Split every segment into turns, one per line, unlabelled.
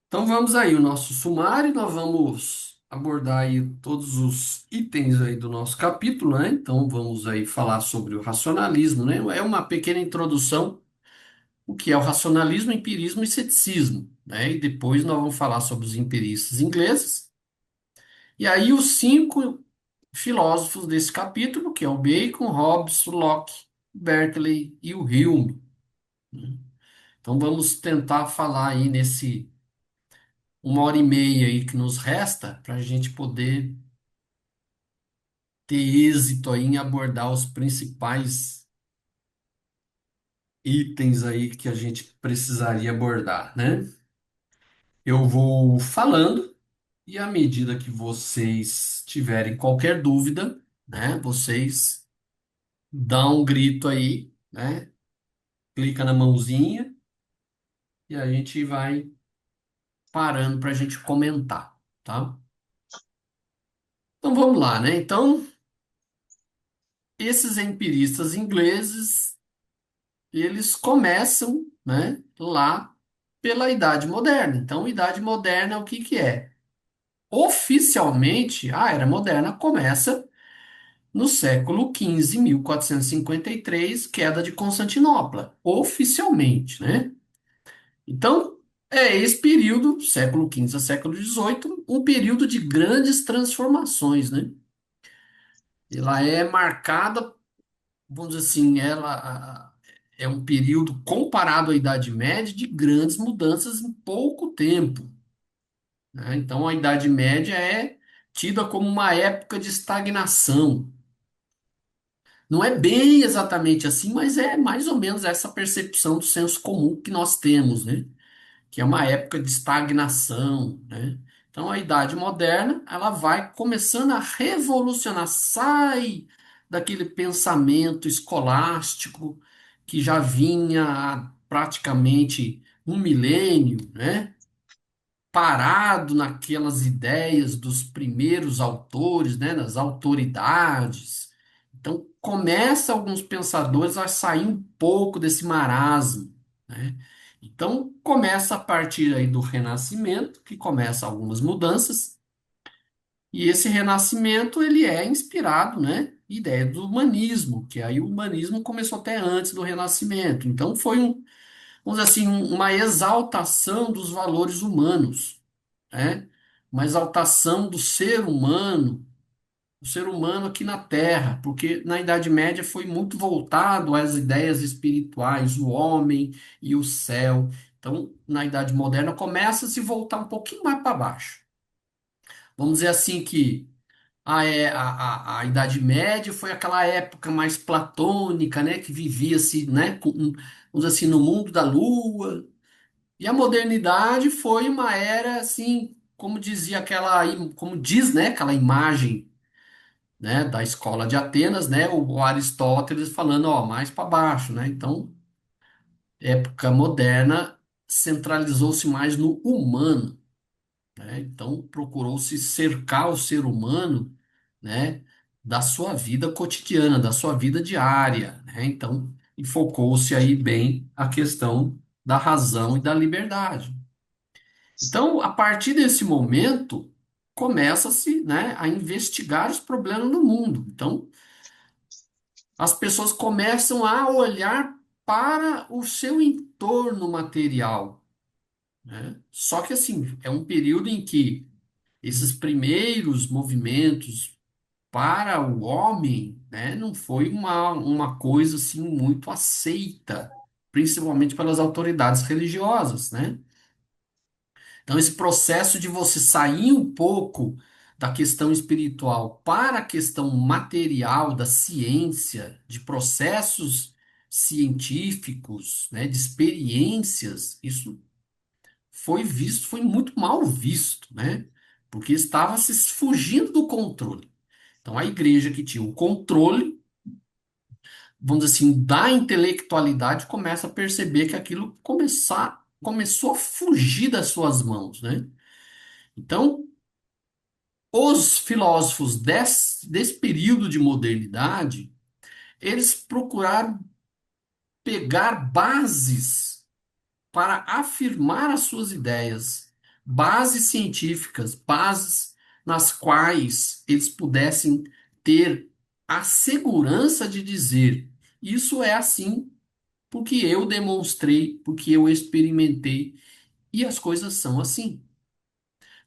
Então vamos aí, o nosso sumário, nós vamos abordar aí todos os itens aí do nosso capítulo, né? Então vamos aí falar sobre o racionalismo, né? É uma pequena introdução, o que é o racionalismo, empirismo e ceticismo, né? E depois nós vamos falar sobre os empiristas ingleses. E aí os cinco filósofos desse capítulo, que é o Bacon, Hobbes, Locke, Berkeley e o Hume, né? Então vamos tentar falar aí nesse 1 hora e meia aí que nos resta para a gente poder ter êxito aí em abordar os principais itens aí que a gente precisaria abordar, né? Eu vou falando e à medida que vocês tiverem qualquer dúvida, né, vocês dão um grito aí, né? Clica na mãozinha e a gente vai parando para a gente comentar, tá? Então vamos lá, né? Então, esses empiristas ingleses eles começam, né, lá pela Idade Moderna. Então, Idade Moderna, o que que é? Oficialmente, a Era Moderna começa no século XV, 1453, queda de Constantinopla, oficialmente, né? Então, é esse período, século XV a século XVIII, um período de grandes transformações, né? Ela é marcada, vamos dizer assim, é um período comparado à Idade Média de grandes mudanças em pouco tempo, né? Então, a Idade Média é tida como uma época de estagnação. Não é bem exatamente assim, mas é mais ou menos essa percepção do senso comum que nós temos, né? Que é uma época de estagnação, né? Então, a Idade Moderna, ela vai começando a revolucionar, sai daquele pensamento escolástico que já vinha há praticamente 1 milênio, né? Parado naquelas ideias dos primeiros autores, né? Das autoridades. Então, começa alguns pensadores a sair um pouco desse marasmo, né? Então, começa a partir aí do Renascimento, que começa algumas mudanças, e esse Renascimento, ele é inspirado, né, em ideia do humanismo, que aí o humanismo começou até antes do Renascimento. Então, foi vamos dizer assim, uma exaltação dos valores humanos, né? Uma exaltação do ser humano, o ser humano aqui na Terra, porque na Idade Média foi muito voltado às ideias espirituais, o homem e o céu. Então, na Idade Moderna, começa a se voltar um pouquinho mais para baixo. Vamos dizer assim que a Idade Média foi aquela época mais platônica, né, que vivia-se, né, vamos dizer assim, no mundo da lua. E a modernidade foi uma era, assim, como dizia como diz, né, aquela imagem, né, da escola de Atenas, né, o Aristóteles falando, ó, mais para baixo, né? Então, época moderna centralizou-se mais no humano, né? Então, procurou-se cercar o ser humano, né, da sua vida cotidiana, da sua vida diária, né? Então, e focou-se aí bem a questão da razão e da liberdade. Então, a partir desse momento, começa-se, né, a investigar os problemas do mundo. Então, as pessoas começam a olhar para o seu entorno material, né? Só que, assim, é um período em que esses primeiros movimentos para o homem, né, não foi uma coisa, assim, muito aceita, principalmente pelas autoridades religiosas, né? Então, esse processo de você sair um pouco da questão espiritual para a questão material da ciência, de processos científicos, né, de experiências, isso foi visto, foi muito mal visto, né? Porque estava se fugindo do controle. Então, a igreja que tinha o controle, vamos dizer assim, da intelectualidade, começa a perceber que aquilo começou a fugir das suas mãos, né? Então, os filósofos desse período de modernidade, eles procuraram pegar bases para afirmar as suas ideias, bases científicas, bases nas quais eles pudessem ter a segurança de dizer: isso é assim porque eu demonstrei, porque eu experimentei, e as coisas são assim.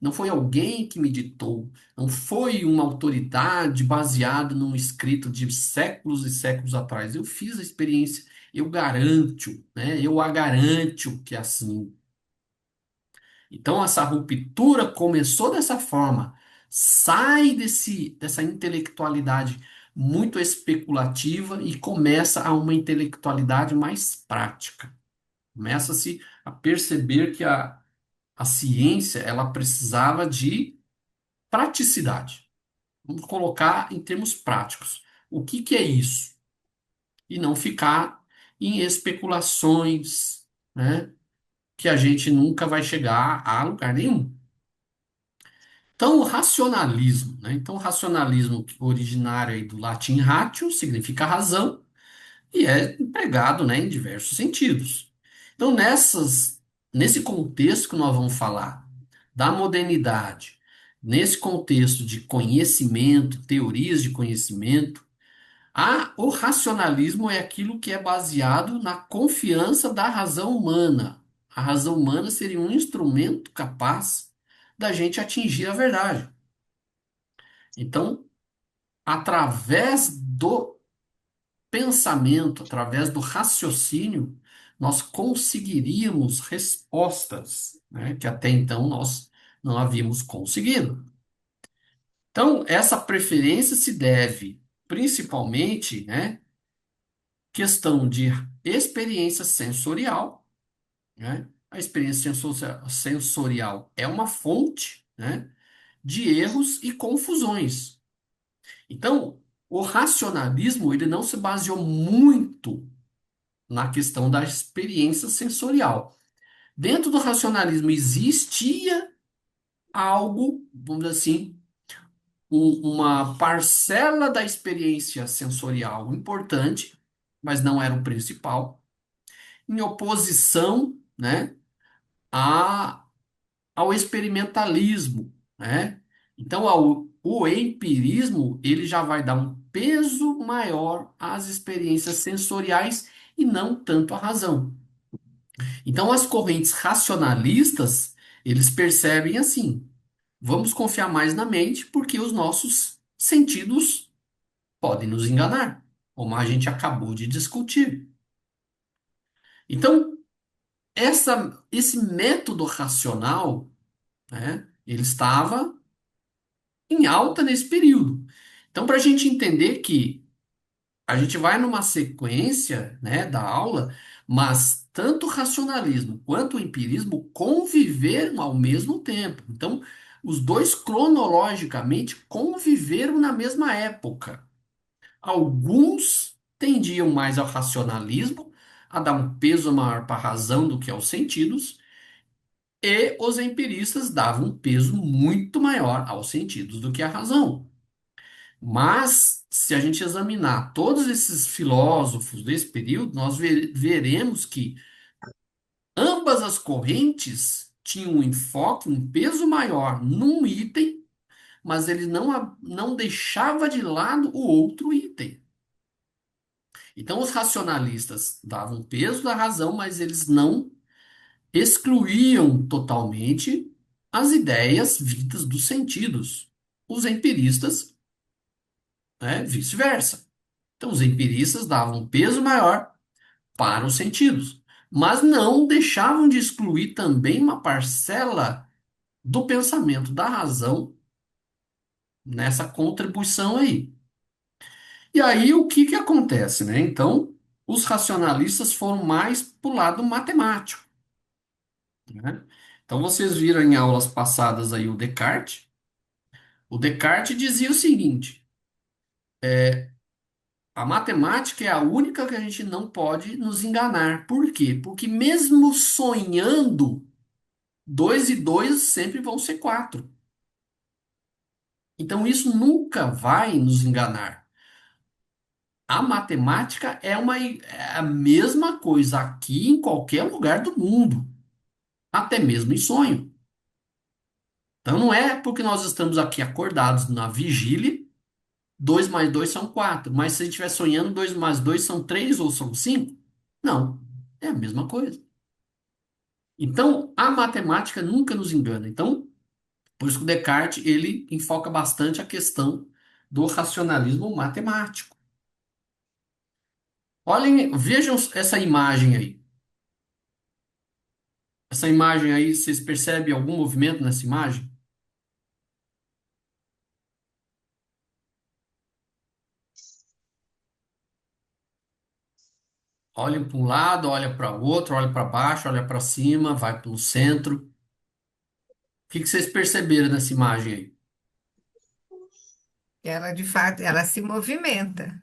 Não foi alguém que me ditou, não foi uma autoridade baseada num escrito de séculos e séculos atrás. Eu fiz a experiência, eu garanto, né? Eu a garanto que é assim. Então essa ruptura começou dessa forma. Sai dessa intelectualidade muito especulativa e começa a uma intelectualidade mais prática. Começa-se a perceber que a ciência ela precisava de praticidade. Vamos colocar em termos práticos. O que que é isso? E não ficar em especulações, né? Que a gente nunca vai chegar a lugar nenhum. Então, o racionalismo, né? Então, o racionalismo originário aí do latim ratio significa razão e é empregado, né, em diversos sentidos. Então, nesse contexto que nós vamos falar da modernidade, nesse contexto de conhecimento, teorias de conhecimento, o racionalismo é aquilo que é baseado na confiança da razão humana. A razão humana seria um instrumento capaz da gente atingir a verdade. Então, através do pensamento, através do raciocínio, nós conseguiríamos respostas, né, que até então nós não havíamos conseguido. Então, essa preferência se deve principalmente, né, questão de experiência sensorial, né? A experiência sensorial é uma fonte, né, de erros e confusões. Então, o racionalismo ele não se baseou muito na questão da experiência sensorial. Dentro do racionalismo existia algo, vamos dizer assim, uma parcela da experiência sensorial importante, mas não era o principal, em oposição, né, a, ao experimentalismo, né? Então, o empirismo, ele já vai dar um peso maior às experiências sensoriais e não tanto à razão. Então, as correntes racionalistas, eles percebem assim: vamos confiar mais na mente porque os nossos sentidos podem nos enganar, como a gente acabou de discutir. Então, esse método racional, né, ele estava em alta nesse período. Então, para a gente entender que a gente vai numa sequência, né, da aula, mas tanto o racionalismo quanto o empirismo conviveram ao mesmo tempo. Então, os dois cronologicamente conviveram na mesma época. Alguns tendiam mais ao racionalismo, a dar um peso maior para a razão do que aos sentidos, e os empiristas davam um peso muito maior aos sentidos do que à razão. Mas, se a gente examinar todos esses filósofos desse período, nós veremos que ambas as correntes tinham um enfoque, um peso maior num item, mas ele não deixava de lado o outro item. Então, os racionalistas davam peso à razão, mas eles não excluíam totalmente as ideias vindas dos sentidos. Os empiristas, né, vice-versa. Então, os empiristas davam um peso maior para os sentidos, mas não deixavam de excluir também uma parcela do pensamento da razão nessa contribuição aí. E aí, o que que acontece, né? Então, os racionalistas foram mais para o lado matemático, né? Então, vocês viram em aulas passadas aí o Descartes. O Descartes dizia o seguinte: a matemática é a única que a gente não pode nos enganar. Por quê? Porque mesmo sonhando, 2 e 2 sempre vão ser 4. Então isso nunca vai nos enganar. A matemática é a mesma coisa aqui em qualquer lugar do mundo, até mesmo em sonho. Então não é porque nós estamos aqui acordados na vigília, 2 mais 2 são 4. Mas se a gente estiver sonhando, 2 mais 2 são 3 ou são 5? Não, é a mesma coisa. Então a matemática nunca nos engana. Então, por isso que o Descartes ele enfoca bastante a questão do racionalismo matemático. Olhem, vejam essa imagem aí. Essa imagem aí, vocês percebem algum movimento nessa imagem? Olha para um lado, olha para o outro, olha para baixo, olha para cima, vai para o centro. O que que vocês perceberam nessa imagem aí?
Ela, de fato, ela se movimenta,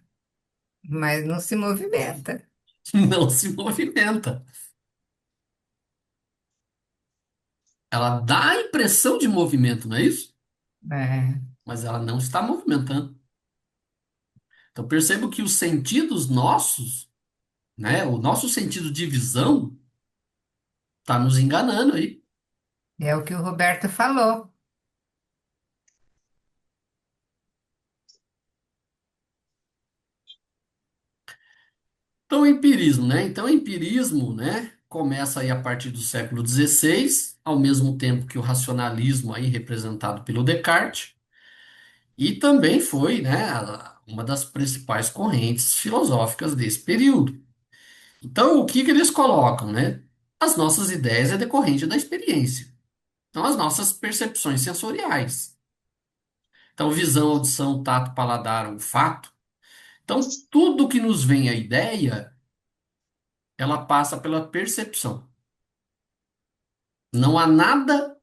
mas não se movimenta.
Não se movimenta. Ela dá a impressão de movimento, não é isso?
É,
Mas ela não está movimentando. Então percebo que os sentidos nossos, né, o nosso sentido de visão, está nos enganando aí.
é o que o Roberto falou.
Então, o empirismo, né? Então, o empirismo, né, começa aí a partir do século XVI, ao mesmo tempo que o racionalismo aí representado pelo Descartes, e também foi, né, uma das principais correntes filosóficas desse período. Então, o que que eles colocam, né? As nossas ideias é decorrente da experiência. Então, as nossas percepções sensoriais. Então, visão, audição, tato, paladar, olfato. Então, tudo que nos vem a ideia, ela passa pela percepção. Não há nada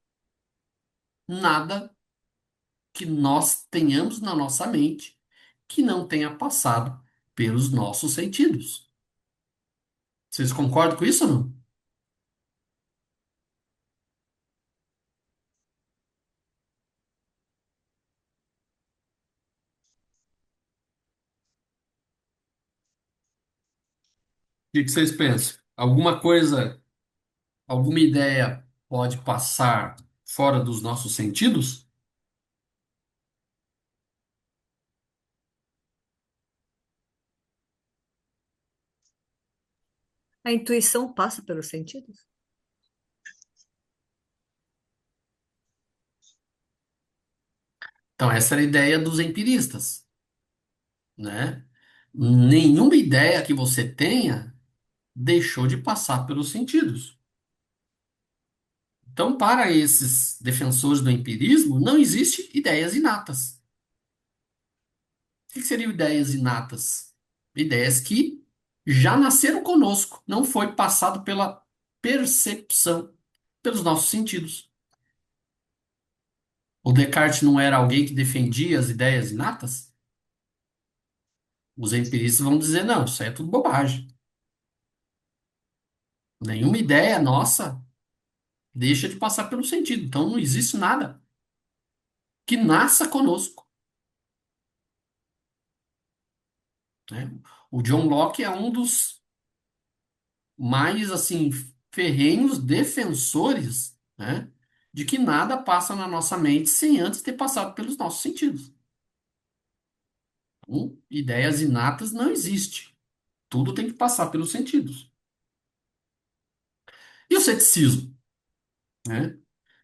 que nós tenhamos na nossa mente que não tenha passado pelos nossos sentidos. Vocês concordam com isso ou não? O que que vocês pensam? Alguma coisa, alguma ideia pode passar fora dos nossos sentidos?
A intuição passa pelos sentidos?
Então, essa era a ideia dos empiristas, né? Nenhuma ideia que você tenha deixou de passar pelos sentidos. Então, para esses defensores do empirismo, não existe ideias inatas. O que seriam ideias inatas? Ideias que já nasceram conosco, não foi passado pela percepção, pelos nossos sentidos. O Descartes não era alguém que defendia as ideias inatas? Os empiristas vão dizer, não, isso aí é tudo bobagem. Nenhuma ideia nossa deixa de passar pelo sentido. Então não existe nada que nasça conosco, né? O John Locke é um dos mais assim ferrenhos defensores, né, de que nada passa na nossa mente sem antes ter passado pelos nossos sentidos. Então, ideias inatas não existe. Tudo tem que passar pelos sentidos. E o ceticismo, né?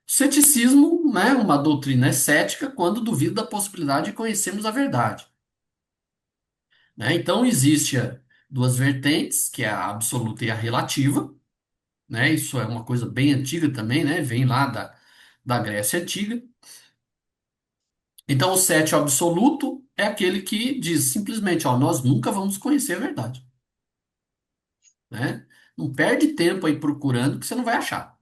O ceticismo, né, é uma doutrina cética quando duvida da possibilidade de conhecermos a verdade, né? Então existe duas vertentes, que é a absoluta e a relativa, né? Isso é uma coisa bem antiga também, né? Vem lá da Grécia Antiga. Então, o cético absoluto é aquele que diz simplesmente, ó, nós nunca vamos conhecer a verdade, né? Não perde tempo aí procurando que você não vai achar.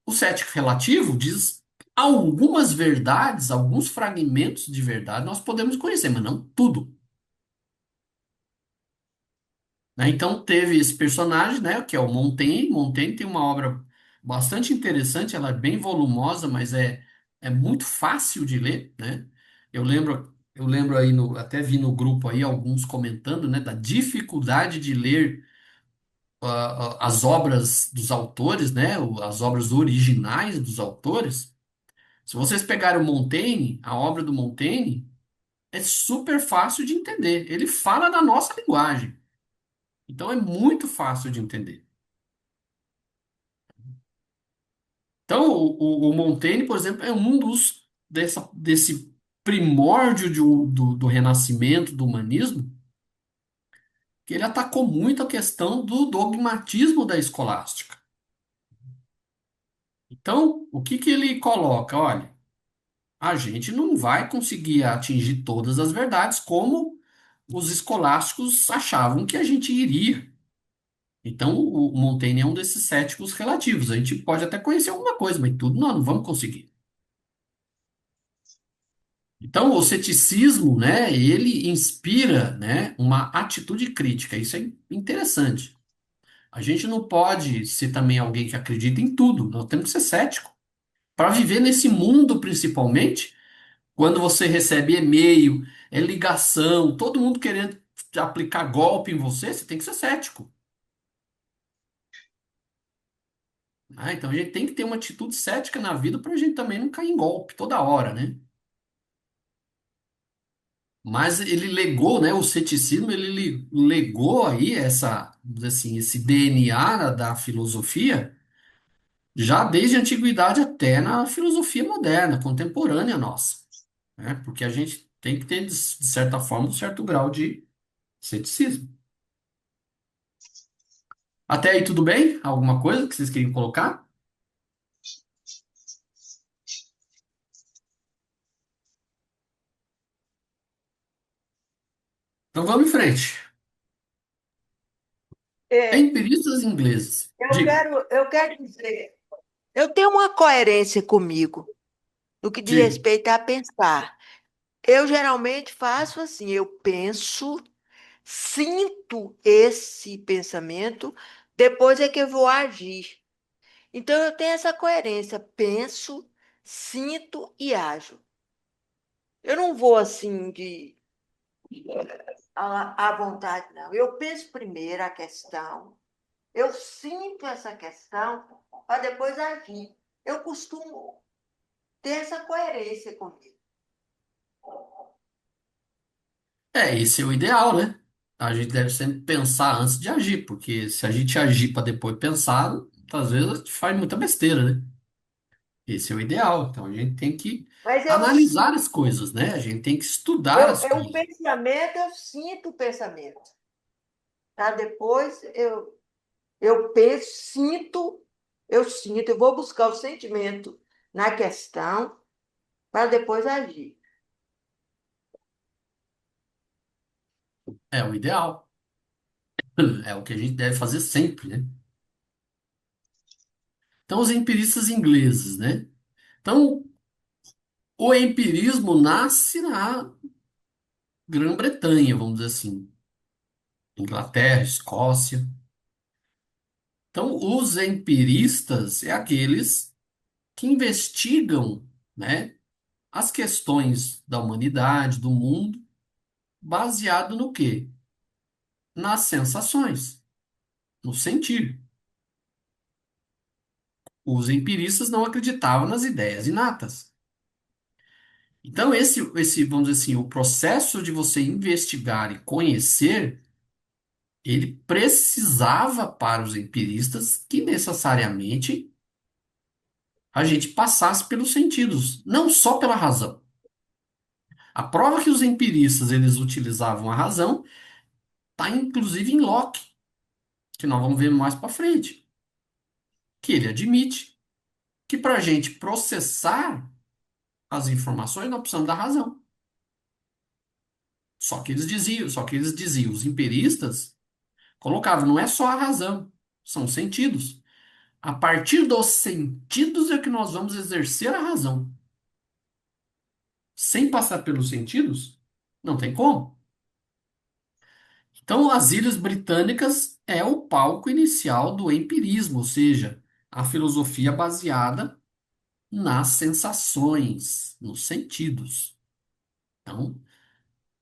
O cético relativo diz algumas verdades, alguns fragmentos de verdade nós podemos conhecer, mas não tudo, né? Então, teve esse personagem, né, que é o Montaigne. Montaigne tem uma obra bastante interessante, ela é bem volumosa, mas é muito fácil de ler, né? Eu lembro aí, até vi no grupo aí alguns comentando, né, da dificuldade de ler as obras dos autores, né, as obras originais dos autores, Se vocês pegarem o Montaigne, a obra do Montaigne, é super fácil de entender. Ele fala da nossa linguagem. Então é muito fácil de entender. Então, o Montaigne, por exemplo, é um desse primórdio do renascimento, do humanismo, que ele atacou muito a questão do dogmatismo da escolástica. Então, o que que ele coloca? Olha, a gente não vai conseguir atingir todas as verdades como os escolásticos achavam que a gente iria. Então, o Montaigne é um desses céticos relativos. A gente pode até conhecer alguma coisa, mas tudo nós não vamos conseguir. Então, o ceticismo, né, ele inspira, né, uma atitude crítica. Isso é interessante. A gente não pode ser também alguém que acredita em tudo. Nós temos que ser cético. Para viver nesse mundo, principalmente, quando você recebe e-mail, ligação, todo mundo querendo aplicar golpe em você, você tem que ser cético. Então a gente tem que ter uma atitude cética na vida para a gente também não cair em golpe toda hora, né? Mas ele legou, né, o ceticismo, legou aí vamos dizer assim, esse DNA da filosofia já desde a antiguidade até na filosofia moderna, contemporânea nossa, né? Porque a gente tem que ter, de certa forma, um certo grau de ceticismo. Até aí tudo bem? Alguma coisa que vocês queriam colocar? Então vamos em frente.
É,
Empiristas ingleses. Diga,
eu quero dizer, eu tenho uma coerência comigo no que diz
diga.
respeito a pensar. Eu geralmente faço assim, eu penso, sinto esse pensamento, depois é que eu vou agir. Então eu tenho essa coerência, penso, sinto e ajo. Eu não vou assim de à vontade, não. Eu penso primeiro a questão, eu sinto essa questão para depois agir. Eu costumo ter essa coerência comigo.
Esse é o ideal, né? A gente deve sempre pensar antes de agir, porque se a gente agir para depois pensar, às vezes a gente faz muita besteira, né? Esse é o ideal. Então a gente tem que
Mas eu
analisar as
sinto,
coisas, né? A gente tem que estudar as
o
coisas.
pensamento, eu sinto o pensamento. Tá? Depois eu penso, eu vou buscar o sentimento na questão para depois agir.
É o ideal. É o que a gente deve fazer sempre, né? Então, os empiristas ingleses, né? Então, o empirismo nasce na Grã-Bretanha, vamos dizer assim, Inglaterra, Escócia. Então, os empiristas é aqueles que investigam, né, as questões da humanidade, do mundo, baseado no quê? Nas sensações, no sentir. Os empiristas não acreditavam nas ideias inatas. Então, vamos dizer assim, o processo de você investigar e conhecer, ele precisava para os empiristas que necessariamente a gente passasse pelos sentidos, não só pela razão. A prova que os empiristas eles utilizavam a razão está inclusive em Locke, que nós vamos ver mais para frente, que ele admite que para a gente processar as informações nós precisamos da razão. Só que eles diziam, os empiristas colocavam, não é só a razão, são sentidos. A partir dos sentidos é que nós vamos exercer a razão. Sem passar pelos sentidos, não tem como. Então, as Ilhas Britânicas é o palco inicial do empirismo, ou seja, a filosofia baseada nas sensações, nos sentidos. Então,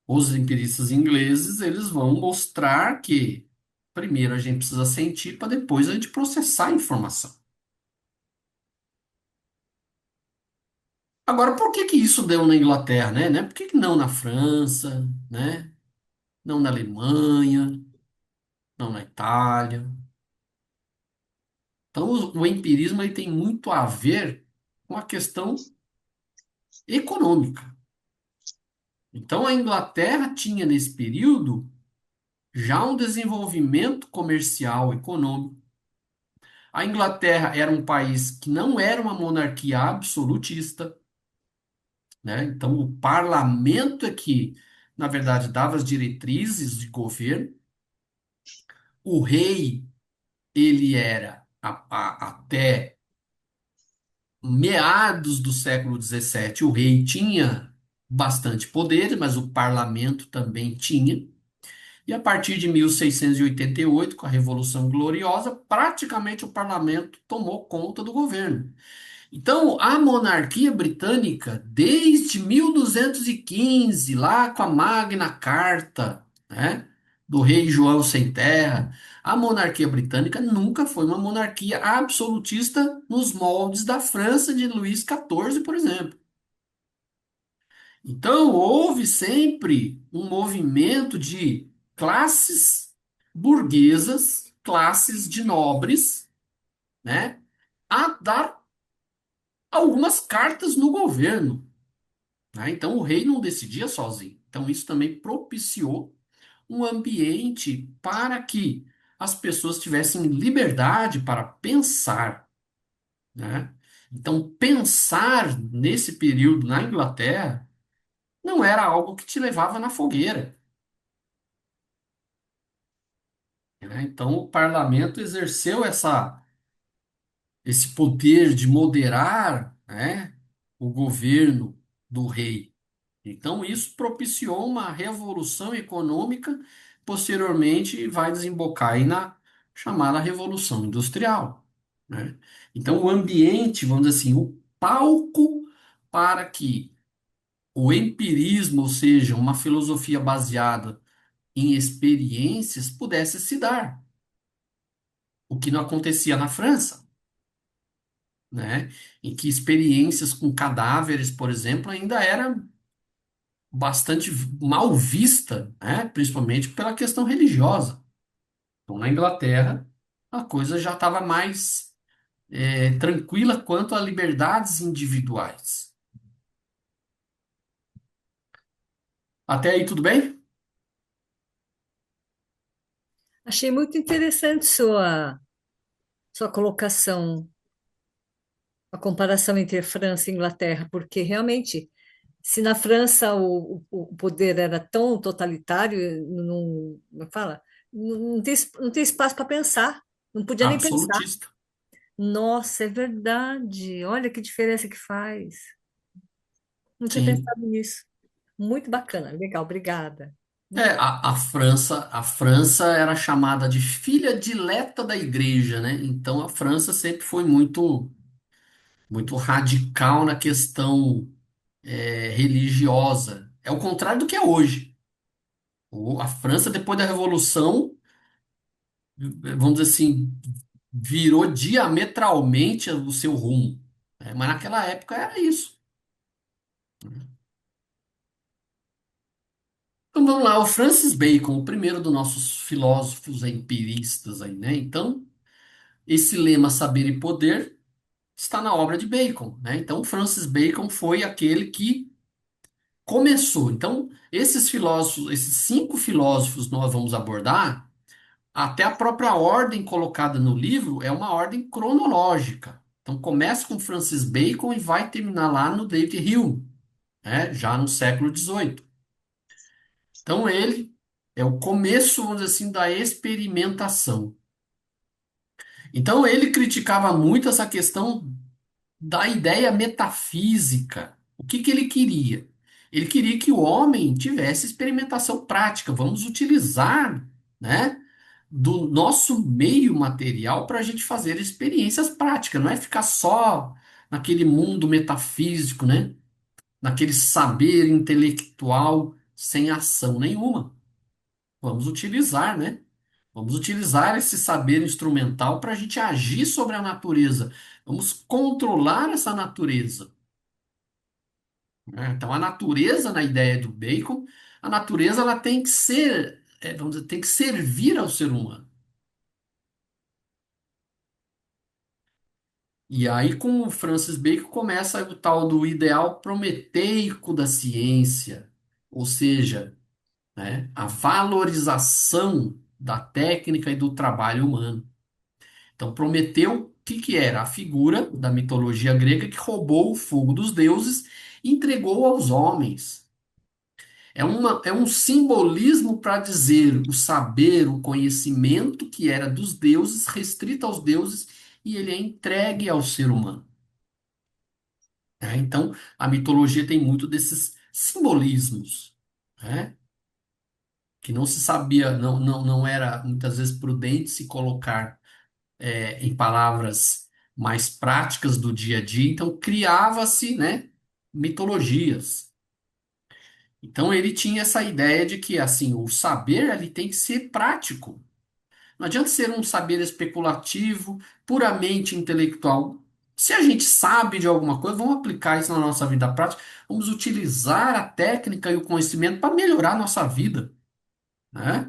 os empiristas ingleses, eles vão mostrar que primeiro a gente precisa sentir para depois a gente processar a informação. Agora, por que que isso deu na Inglaterra, né? Por que que não na França, né? Não na Alemanha, não na Itália? Então, o empirismo ele tem muito a ver com a questão econômica. Então, a Inglaterra tinha nesse período já um desenvolvimento comercial, econômico. A Inglaterra era um país que não era uma monarquia absolutista, né? Então, o parlamento é que, na verdade, dava as diretrizes de governo. O rei, ele era, até meados do século XVII, o rei tinha bastante poder, mas o parlamento também tinha. E a partir de 1688, com a Revolução Gloriosa, praticamente o parlamento tomou conta do governo. Então, a monarquia britânica, desde 1215, lá com a Magna Carta, né, do rei João Sem Terra, a monarquia britânica nunca foi uma monarquia absolutista nos moldes da França de Luís XIV, por exemplo. Então, houve sempre um movimento de classes burguesas, classes de nobres, né, a dar algumas cartas no governo, né? Então, o rei não decidia sozinho. Então, isso também propiciou um ambiente para que as pessoas tivessem liberdade para pensar, né? Então, pensar nesse período na Inglaterra não era algo que te levava na fogueira, né? Então, o parlamento exerceu esse poder de moderar, né, o governo do rei. Então, isso propiciou uma revolução econômica, posteriormente vai desembocar aí na chamada Revolução Industrial, né? Então, o ambiente, vamos dizer assim, o palco para que o empirismo, ou seja, uma filosofia baseada em experiências, pudesse se dar, o que não acontecia na França, né? Em que experiências com cadáveres, por exemplo, ainda era bastante mal vista, né? Principalmente pela questão religiosa. Então, na Inglaterra, a coisa já estava mais tranquila quanto a liberdades individuais. Até aí, tudo bem?
Achei muito interessante sua colocação, a comparação entre França e Inglaterra, porque realmente, se na França o poder era tão totalitário, não, como fala, não tem espaço para pensar, não podia nem pensar.
Absolutista.
Nossa, é verdade. Olha que diferença que faz. Não tinha
Sim.
pensado nisso. Muito bacana, legal, obrigada.
É,
Muito bom.
a França era chamada de filha dileta da igreja, né? Então a França sempre foi muito radical na questão religiosa. É o contrário do que é hoje. A França, depois da Revolução, vamos dizer assim, virou diametralmente o seu rumo, né? Mas naquela época era isso. Então vamos lá, o Francis Bacon, o primeiro dos nossos filósofos empiristas aí, né? Então, esse lema saber e poder está na obra de Bacon, né? Então, Francis Bacon foi aquele que começou. Então, esses filósofos, esses cinco filósofos nós vamos abordar. Até a própria ordem colocada no livro é uma ordem cronológica. Então começa com Francis Bacon e vai terminar lá no David Hume, né? Já no século XVIII. Então ele é o começo, vamos dizer assim, da experimentação. Então ele criticava muito essa questão da ideia metafísica. O que que ele queria? Ele queria que o homem tivesse experimentação prática. Vamos utilizar, né, do nosso meio material para a gente fazer experiências práticas. Não é ficar só naquele mundo metafísico, né? Naquele saber intelectual sem ação nenhuma. Vamos utilizar, né? Vamos utilizar esse saber instrumental para a gente agir sobre a natureza. Vamos controlar essa natureza. Né? Então, a natureza, na ideia do Bacon, a natureza ela tem que ser, vamos dizer, tem que servir ao ser humano. E aí, com o Francis Bacon, começa o tal do ideal prometeico da ciência, ou seja, né, a valorização da técnica e do trabalho humano. Então, Prometeu, o que que era? A figura da mitologia grega que roubou o fogo dos deuses e entregou aos homens. É um simbolismo para dizer o saber, o conhecimento que era dos deuses, restrito aos deuses, e ele é entregue ao ser humano. Né? Então, a mitologia tem muito desses simbolismos, né? Que não se sabia, não era muitas vezes prudente se colocar em palavras mais práticas do dia a dia, então criava-se, né, mitologias. Então ele tinha essa ideia de que assim, o saber ele tem que ser prático. Não adianta ser um saber especulativo, puramente intelectual. Se a gente sabe de alguma coisa, vamos aplicar isso na nossa vida prática, vamos utilizar a técnica e o conhecimento para melhorar a nossa vida, né?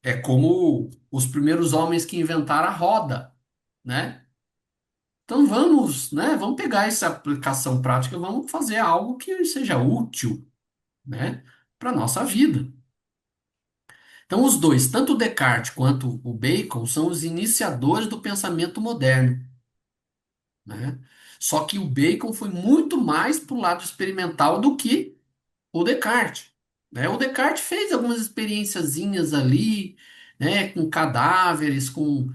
É como os primeiros homens que inventaram a roda, né? Então vamos, né? Vamos pegar essa aplicação prática, vamos fazer algo que seja útil, né, para nossa vida. Então os dois, tanto o Descartes quanto o Bacon, são os iniciadores do pensamento moderno, né? Só que o Bacon foi muito mais para o lado experimental do que o Descartes, né? O Descartes fez algumas experienciazinhas ali, né, com cadáveres, com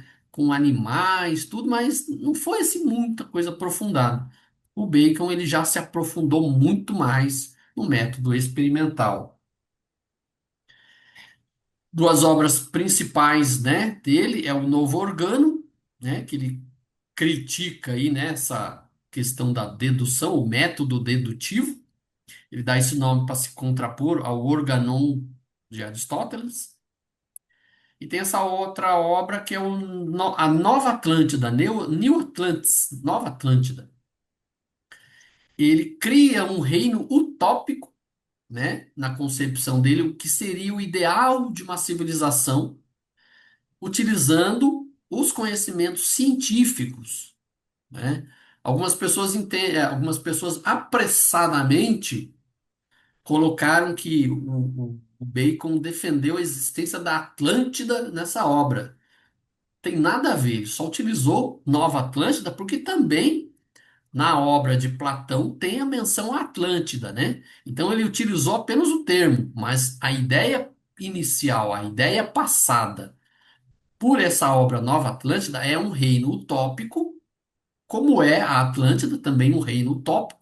animais, tudo, mas não foi assim muita coisa aprofundada. O Bacon ele já se aprofundou muito mais no método experimental. Duas obras principais, né, dele é o Novo Organo, né, que ele critica aí, né, essa questão da dedução, o método dedutivo. Ele dá esse nome para se contrapor ao Organon de Aristóteles. E tem essa outra obra que é a Nova Atlântida, New Atlantis, Nova Atlântida. Ele cria um reino utópico, né, na concepção dele, o que seria o ideal de uma civilização, utilizando os conhecimentos científicos, né? Algumas pessoas apressadamente colocaram que o Bacon defendeu a existência da Atlântida nessa obra. Tem nada a ver, ele só utilizou Nova Atlântida porque também na obra de Platão tem a menção à Atlântida, né? Então ele utilizou apenas o termo, mas a ideia inicial, a ideia passada por essa obra Nova Atlântida é um reino utópico, como é a Atlântida, também um reino utópico,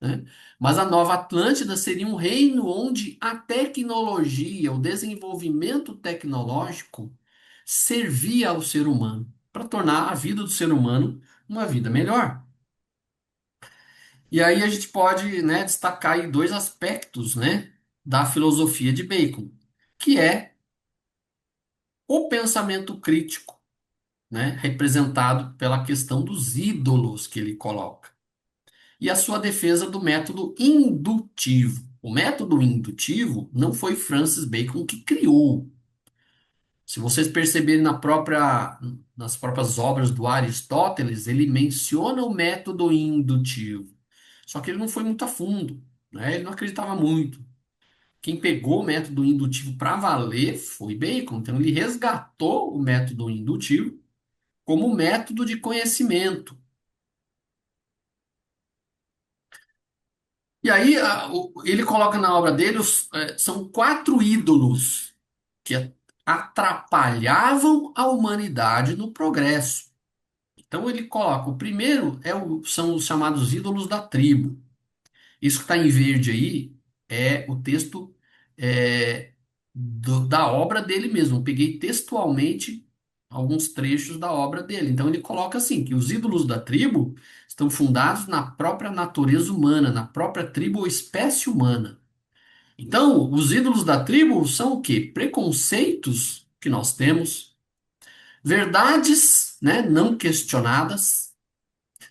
né? Mas a Nova Atlântida seria um reino onde a tecnologia, o desenvolvimento tecnológico servia ao ser humano, para tornar a vida do ser humano uma vida melhor. E aí a gente pode, né, destacar aí dois aspectos, né, da filosofia de Bacon, que é o pensamento crítico, né, representado pela questão dos ídolos que ele coloca, e a sua defesa do método indutivo. O método indutivo não foi Francis Bacon que criou. Se vocês perceberem nas próprias obras do Aristóteles, ele menciona o método indutivo. Só que ele não foi muito a fundo, né? Ele não acreditava muito. Quem pegou o método indutivo para valer foi Bacon. Então ele resgatou o método indutivo como método de conhecimento. E aí ele coloca na obra dele são quatro ídolos que atrapalhavam a humanidade no progresso. Então ele coloca, o primeiro são os chamados ídolos da tribo. Isso que está em verde aí é o texto da obra dele mesmo. Eu peguei textualmente alguns trechos da obra dele. Então ele coloca assim, que os ídolos da tribo estão fundados na própria natureza humana, na própria tribo ou espécie humana. Então, os ídolos da tribo são o quê? Preconceitos que nós temos, verdades, né, não questionadas,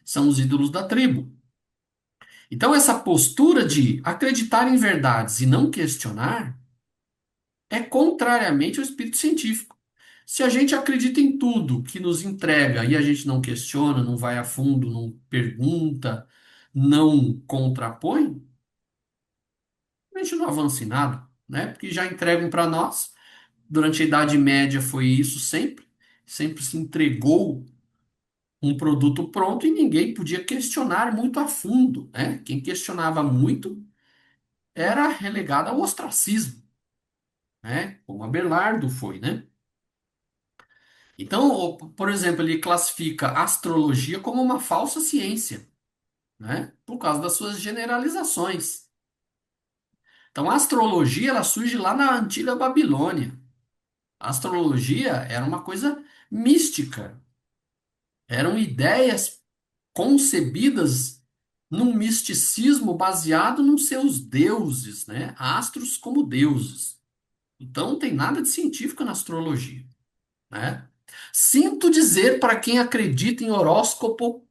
são os ídolos da tribo. Então, essa postura de acreditar em verdades e não questionar é contrariamente ao espírito científico. Se a gente acredita em tudo que nos entrega e a gente não questiona, não vai a fundo, não pergunta, não contrapõe, a gente não avança em nada, né? Porque já entregam para nós. Durante a Idade Média foi isso sempre. Sempre se entregou um produto pronto e ninguém podia questionar muito a fundo, né? Quem questionava muito era relegado ao ostracismo, né? Como Abelardo foi, né? Então, por exemplo, ele classifica a astrologia como uma falsa ciência, né? Por causa das suas generalizações. Então, a astrologia ela surge lá na antiga Babilônia. A astrologia era uma coisa mística, eram ideias concebidas num misticismo baseado nos seus deuses, né? Astros como deuses. Então, não tem nada de científico na astrologia, né? Sinto dizer para quem acredita em horóscopo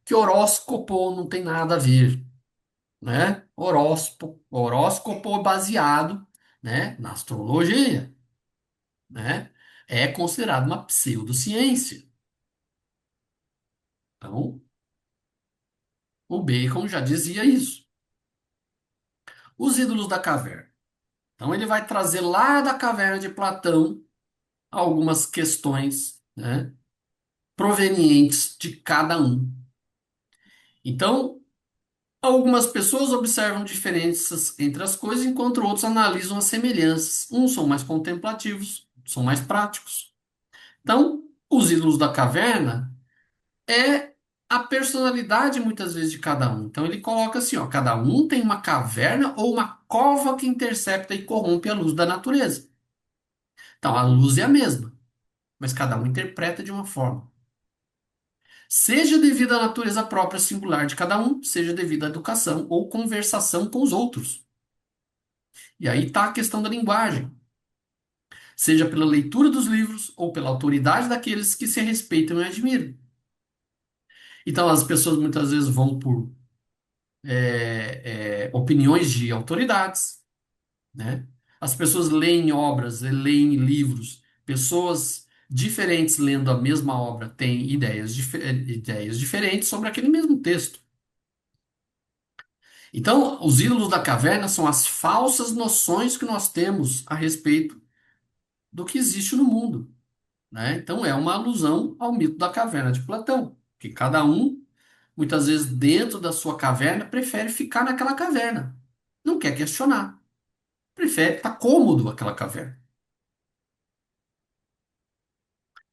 que horóscopo não tem nada a ver, né? Horóscopo baseado, né, na astrologia, né? É considerado uma pseudociência. Então, o Bacon já dizia isso. Os ídolos da caverna. Então, ele vai trazer lá da caverna de Platão algumas questões, né, provenientes de cada um. Então, algumas pessoas observam diferenças entre as coisas, enquanto outros analisam as semelhanças. Uns são mais contemplativos, são mais práticos. Então, os ídolos da caverna é a personalidade muitas vezes de cada um. Então ele coloca assim, ó, cada um tem uma caverna ou uma cova que intercepta e corrompe a luz da natureza. Então a luz é a mesma, mas cada um interpreta de uma forma. Seja devido à natureza própria singular de cada um, seja devido à educação ou conversação com os outros. E aí está a questão da linguagem. Seja pela leitura dos livros ou pela autoridade daqueles que se respeitam e admiram. Então as pessoas muitas vezes vão por opiniões de autoridades, né? As pessoas leem obras, leem livros, pessoas diferentes lendo a mesma obra têm ideias diferentes sobre aquele mesmo texto. Então, os ídolos da caverna são as falsas noções que nós temos a respeito do que existe no mundo, né? Então, é uma alusão ao mito da caverna de Platão, que cada um, muitas vezes dentro da sua caverna, prefere ficar naquela caverna, não quer questionar. Prefere estar cômodo aquela caverna.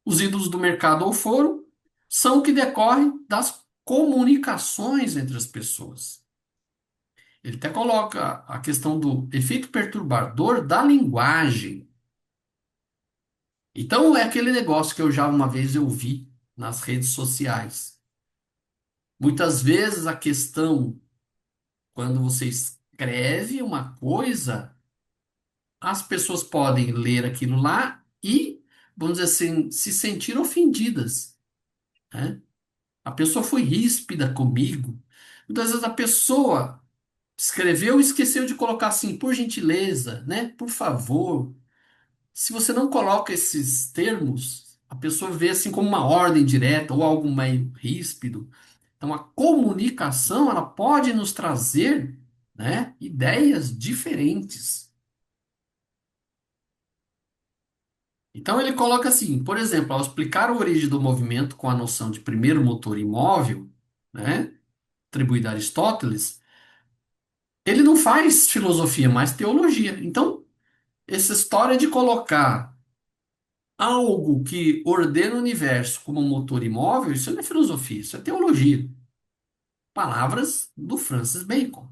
Os ídolos do mercado ou foro são o que decorre das comunicações entre as pessoas. Ele até coloca a questão do efeito perturbador da linguagem. Então é aquele negócio que eu já uma vez eu vi nas redes sociais. Muitas vezes a questão, quando você escreve uma coisa, as pessoas podem ler aquilo lá e, vamos dizer assim, se sentir ofendidas, né? A pessoa foi ríspida comigo. Muitas vezes a pessoa escreveu e esqueceu de colocar assim, por gentileza, né? Por favor. Se você não coloca esses termos, a pessoa vê assim como uma ordem direta ou algo meio ríspido. Então a comunicação, ela pode nos trazer, né, ideias diferentes. Então ele coloca assim, por exemplo, ao explicar a origem do movimento com a noção de primeiro motor imóvel, né, atribuída a Aristóteles, ele não faz filosofia, mas teologia. Então, essa história de colocar algo que ordena o universo como um motor imóvel, isso não é filosofia, isso é teologia. Palavras do Francis Bacon.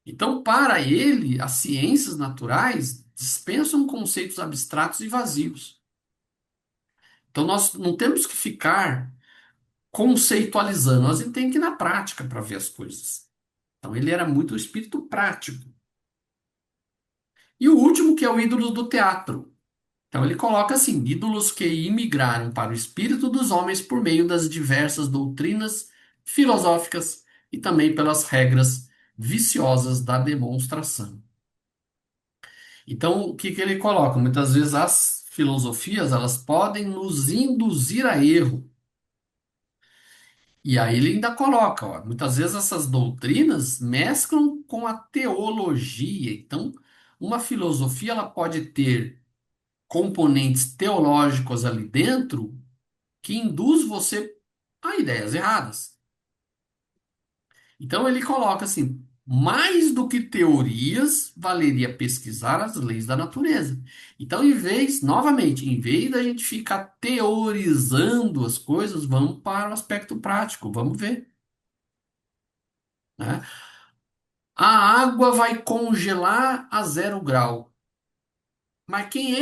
Então, para ele, as ciências naturais dispensam conceitos abstratos e vazios. Então, nós não temos que ficar conceitualizando, nós temos que ir na prática para ver as coisas. Então, ele era muito o espírito prático. E o último, que é o ídolo do teatro. Então ele coloca assim: ídolos que imigraram para o espírito dos homens por meio das diversas doutrinas filosóficas e também pelas regras viciosas da demonstração. Então, o que que ele coloca? Muitas vezes as filosofias elas podem nos induzir a erro. E aí ele ainda coloca, ó, muitas vezes essas doutrinas mesclam com a teologia. Então, uma filosofia ela pode ter componentes teológicos ali dentro que induz você a ideias erradas. Então ele coloca assim, mais do que teorias, valeria pesquisar as leis da natureza. Então, novamente, em vez da gente ficar teorizando as coisas, vamos para o aspecto prático, vamos ver, né? A água vai congelar a 0 grau. Mas quem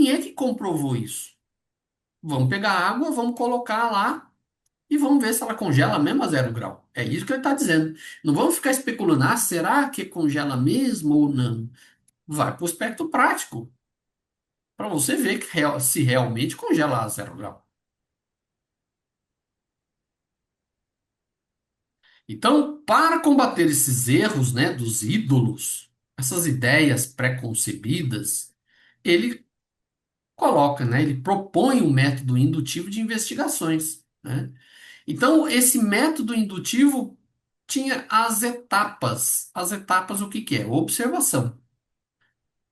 é que comprovou isso? Vamos pegar a água, vamos colocar lá e vamos ver se ela congela mesmo a 0 grau. É isso que ele está dizendo. Não vamos ficar especulando, será que congela mesmo ou não? Vai para o aspecto prático, para você ver se realmente congela a 0 grau. Então, para combater esses erros, né, dos ídolos, essas ideias pré-concebidas, ele coloca, né, ele propõe um método indutivo de investigações, né? Então, esse método indutivo tinha as etapas. As etapas, o que que é? Observação.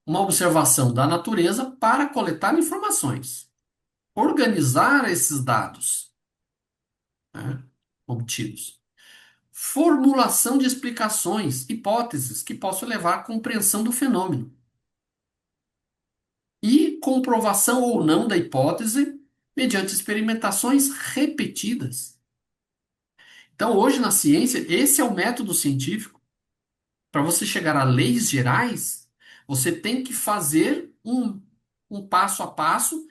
Uma observação da natureza para coletar informações. Organizar esses dados, né, obtidos. Formulação de explicações, hipóteses que possam levar à compreensão do fenômeno. E comprovação ou não da hipótese mediante experimentações repetidas. Então, hoje na ciência, esse é o método científico. Para você chegar a leis gerais, você tem que fazer um passo a passo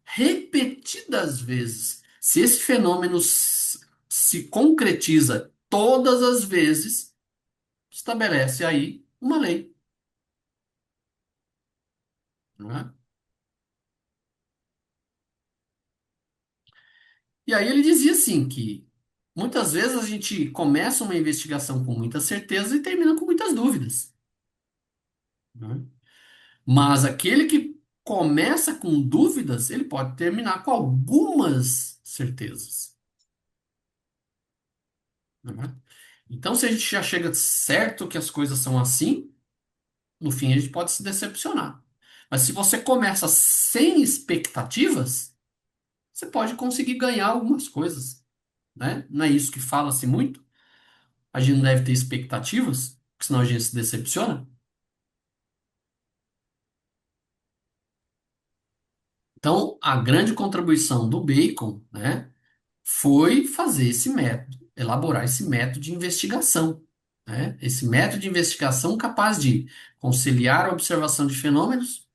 repetidas vezes. Se esse fenômeno se concretiza todas as vezes, estabelece aí uma lei, não é? E aí ele dizia assim que muitas vezes a gente começa uma investigação com muita certeza e termina com muitas dúvidas, né? Mas aquele que começa com dúvidas, ele pode terminar com algumas certezas, né? Então, se a gente já chega certo que as coisas são assim, no fim a gente pode se decepcionar. Mas se você começa sem expectativas, você pode conseguir ganhar algumas coisas, né? Não é isso que fala-se muito? A gente não deve ter expectativas, porque senão a gente se decepciona. Então, a grande contribuição do Bacon, né, foi fazer esse método, elaborar esse método de investigação, né? Esse método de investigação capaz de conciliar a observação de fenômenos,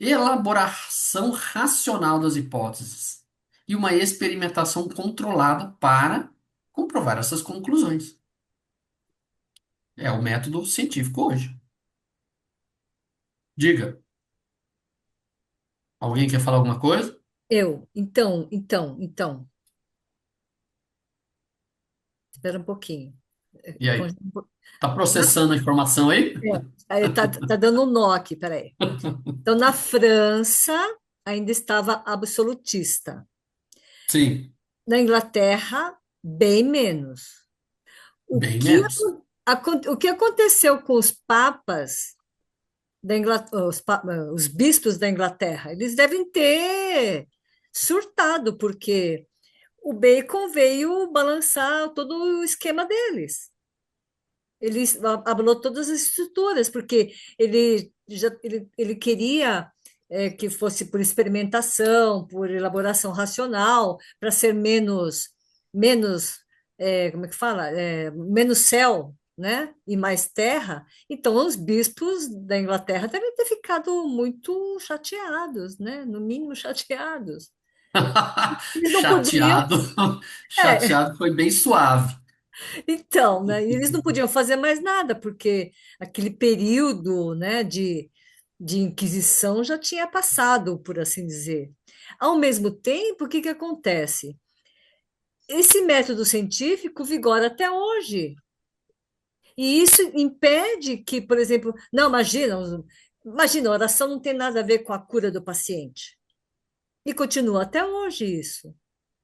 elaboração racional das hipóteses e uma experimentação controlada para comprovar essas conclusões. É o método científico hoje. Diga, alguém quer falar alguma coisa?
Então, espera um pouquinho.
E
Con-
aí? Tá
Na-
processando a informação aí?
Aí tá dando um nó aqui, peraí. Então, na França, ainda estava absolutista.
Sim,
Na Inglaterra, bem menos. O
bem
que,
menos.
o que aconteceu com os papas da Inglaterra, os bispos da Inglaterra? Eles devem ter surtado, porque o Bacon veio balançar todo o esquema deles. Ele abalou todas as estruturas, porque ele queria que fosse por experimentação, por elaboração racional, para ser menos, como é que fala? Menos céu, né? E mais terra. Então, os bispos da Inglaterra devem ter ficado muito chateados, né? No mínimo chateados. Eles não podiam.
Chateado.
É,
Chateado foi bem suave.
então, né, e eles não podiam fazer mais nada, porque aquele período, né, de Inquisição já tinha passado, por assim dizer. Ao mesmo tempo, o que que acontece? esse método científico vigora até hoje. E isso impede que, por exemplo, não, imagina, a oração não tem nada a ver com a cura do paciente. E continua até hoje isso.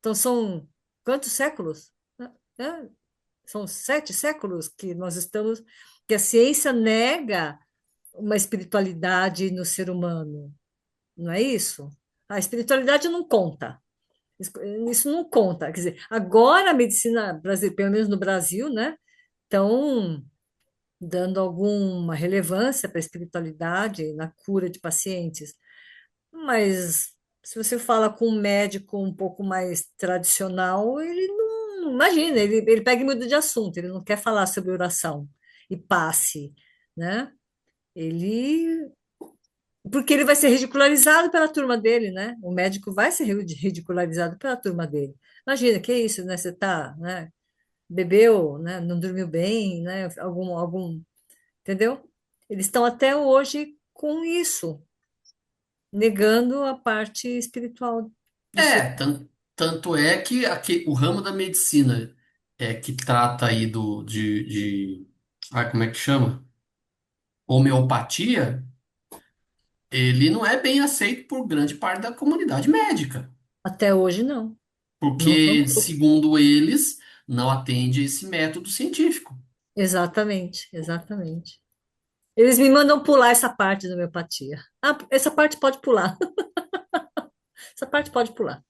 Então, são quantos séculos? É, são 7 séculos que nós estamos, que a ciência nega uma espiritualidade no ser humano, não é isso? A espiritualidade não conta. Isso não conta. Quer dizer, agora a medicina brasileira, pelo menos no Brasil, né, estão dando alguma relevância para a espiritualidade na cura de pacientes. Mas se você fala com um médico um pouco mais tradicional, ele não imagina, ele pega e muda de assunto, ele não quer falar sobre oração e passe, né? Ele porque ele vai ser ridicularizado pela turma dele, né? O médico vai ser ridicularizado pela turma dele. Imagina, que isso, né? Você tá, né? Bebeu, né? Não dormiu bem, né? Entendeu? Eles estão até hoje com isso, negando a parte espiritual do ser.
Tanto é que o ramo da medicina que trata aí como é que chama? Homeopatia, ele não é bem aceito por grande parte da comunidade médica,
Até hoje não. Não,
porque,
não.
segundo eles, não atende esse método científico.
Exatamente, exatamente. Eles me mandam pular essa parte da homeopatia. Ah, essa parte pode pular. Essa parte pode pular.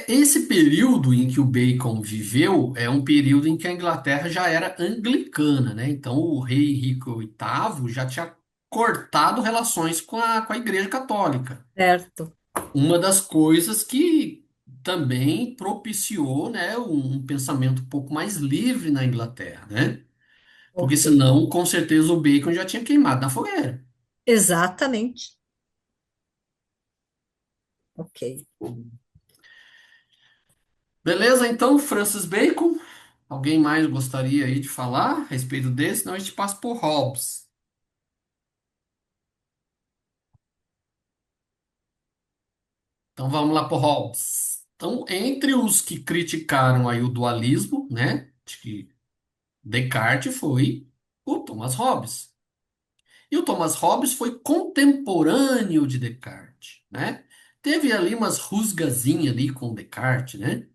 Esse período em que o Bacon viveu é um período em que a Inglaterra já era anglicana, né? Então o rei Henrique VIII já tinha cortado relações com a Igreja Católica.
Certo.
Uma das coisas que também propiciou, né, um pensamento um pouco mais livre na Inglaterra, né? Porque
Ok.
senão, com certeza, o Bacon já tinha queimado na fogueira.
Exatamente. Ok.
Beleza, então, Francis Bacon. Alguém mais gostaria aí de falar a respeito desse? Senão a gente passa por Hobbes. Então vamos lá por Hobbes. Então, entre os que criticaram aí o dualismo, né, de que Descartes foi o Thomas Hobbes. E o Thomas Hobbes foi contemporâneo de Descartes, né? Teve ali umas rusgazinhas ali com Descartes, né?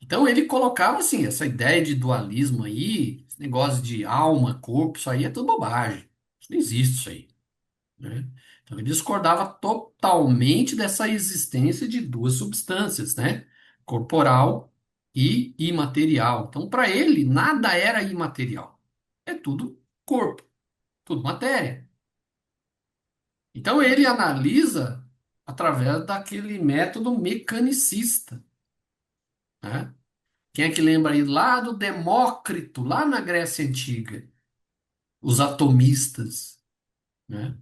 Então ele colocava assim, essa ideia de dualismo aí, esse negócio de alma, corpo, isso aí é tudo bobagem. Isso não existe isso aí, né? Então ele discordava totalmente dessa existência de duas substâncias, né? Corporal e imaterial. Então para ele nada era imaterial. É tudo corpo, tudo matéria. Então ele analisa através daquele método mecanicista, né? Quem é que lembra aí lá do Demócrito, lá na Grécia Antiga, os atomistas, né?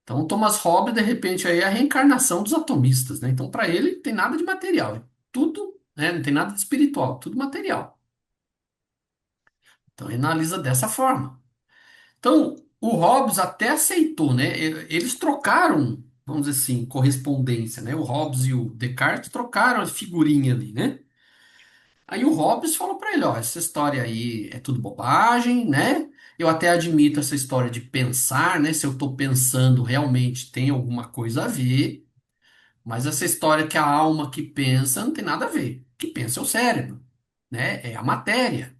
Então Thomas Hobbes, de repente, aí é a reencarnação dos atomistas, né? Então para ele não tem nada de material, é tudo, né? Não tem nada de espiritual, tudo material. Então ele analisa dessa forma. Então o Hobbes até aceitou, né? Eles trocaram, vamos dizer assim, correspondência, né? O Hobbes e o Descartes trocaram a figurinha ali, né? Aí o Hobbes falou para ele, ó, essa história aí é tudo bobagem, né? Eu até admito essa história de pensar, né? Se eu estou pensando realmente tem alguma coisa a ver, mas essa história que a alma que pensa não tem nada a ver. O que pensa é o cérebro, né? É a matéria.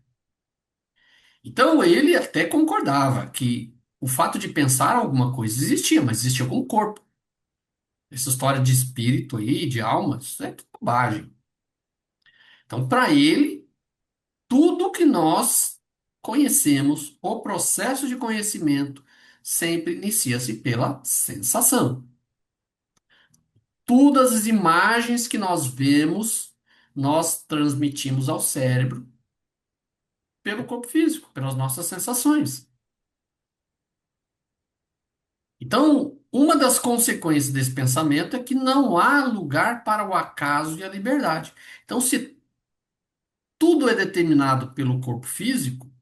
Então ele até concordava que o fato de pensar alguma coisa existia, mas existia algum corpo. Essa história de espírito aí, de alma, isso é tudo bobagem. Então, para ele tudo que nós conhecemos, o processo de conhecimento, sempre inicia-se pela sensação. Todas as imagens que nós vemos, nós transmitimos ao cérebro pelo corpo físico, pelas nossas sensações. Então, uma das consequências desse pensamento é que não há lugar para o acaso e a liberdade. Então, se tudo é determinado pelo corpo físico,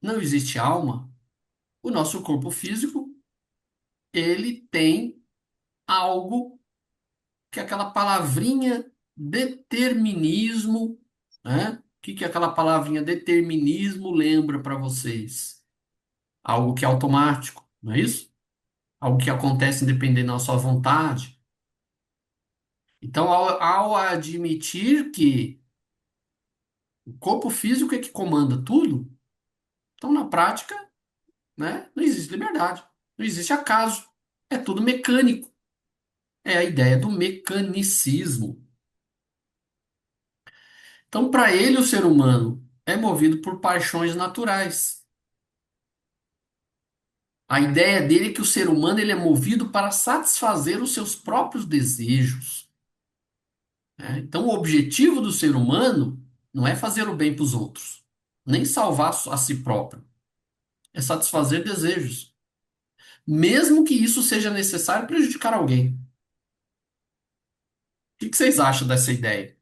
não existe alma, o nosso corpo físico ele tem algo que é aquela palavrinha determinismo, né? O que que aquela palavrinha determinismo lembra para vocês? Algo que é automático, não é isso? Algo que acontece independente da sua vontade. Então, ao admitir que o corpo físico é que comanda tudo, então na prática, né, não existe liberdade, não existe acaso, é tudo mecânico. É a ideia do mecanicismo. Então, para ele, o ser humano é movido por paixões naturais. A ideia dele é que o ser humano ele é movido para satisfazer os seus próprios desejos, né? Então, o objetivo do ser humano não é fazer o bem para os outros, nem salvar a si próprio, é satisfazer desejos, mesmo que isso seja necessário prejudicar alguém. O que que vocês acham dessa ideia?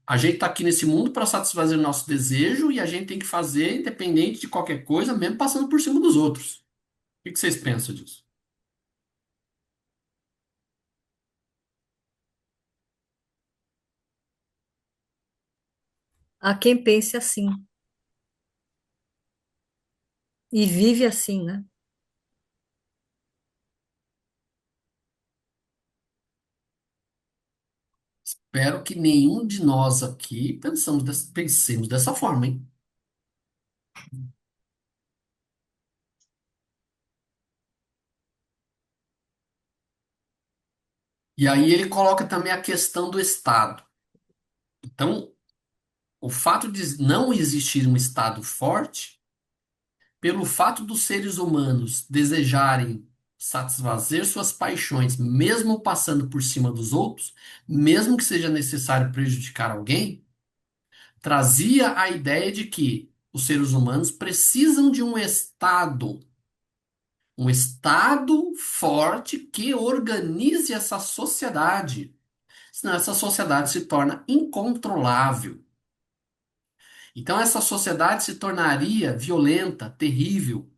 A gente está aqui nesse mundo para satisfazer o nosso desejo e a gente tem que fazer independente de qualquer coisa, mesmo passando por cima dos outros. O que que vocês pensam disso?
Há quem pense assim e vive assim, né?
Espero que nenhum de nós aqui pensemos dessa forma, hein? E aí ele coloca também a questão do Estado. Então, o fato de não existir um Estado forte, pelo fato dos seres humanos desejarem satisfazer suas paixões, mesmo passando por cima dos outros, mesmo que seja necessário prejudicar alguém, trazia a ideia de que os seres humanos precisam de um Estado forte que organize essa sociedade, senão essa sociedade se torna incontrolável. Então, essa sociedade se tornaria violenta, terrível.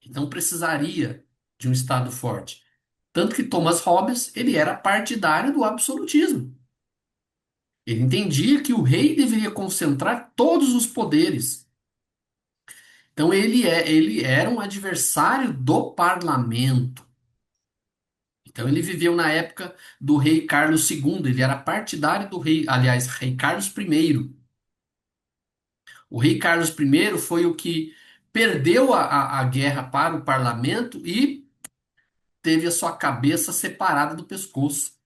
Então, precisaria de um Estado forte. Tanto que Thomas Hobbes, ele era partidário do absolutismo. Ele entendia que o rei deveria concentrar todos os poderes. Então, ele era um adversário do parlamento. Então, ele viveu na época do rei Carlos II. Ele era partidário do rei, aliás, rei Carlos I. O rei Carlos I foi o que perdeu a guerra para o parlamento e teve a sua cabeça separada do pescoço.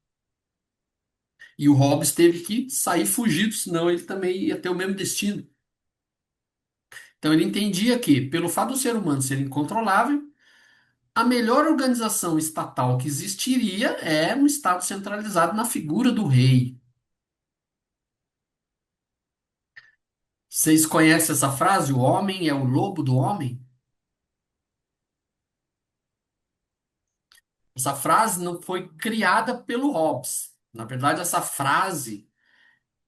E o Hobbes teve que sair fugido, senão ele também ia ter o mesmo destino. Então ele entendia que, pelo fato do ser humano ser incontrolável, a melhor organização estatal que existiria é um Estado centralizado na figura do rei. Vocês conhecem essa frase? O homem é o lobo do homem? Essa frase não foi criada pelo Hobbes. Na verdade, essa frase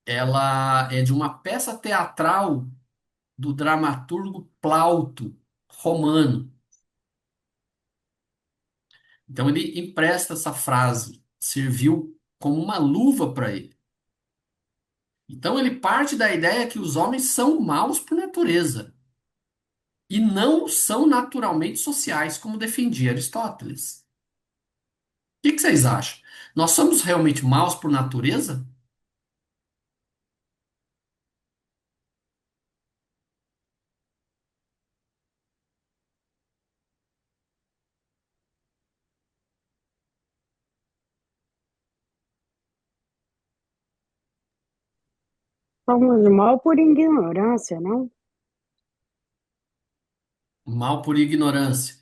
ela é de uma peça teatral do dramaturgo Plauto, romano. Então ele empresta essa frase, serviu como uma luva para ele. Então ele parte da ideia que os homens são maus por natureza e não são naturalmente sociais, como defendia Aristóteles. O que que vocês acham? Nós somos realmente maus por natureza?
Somos mal por ignorância, não?
Mal por ignorância.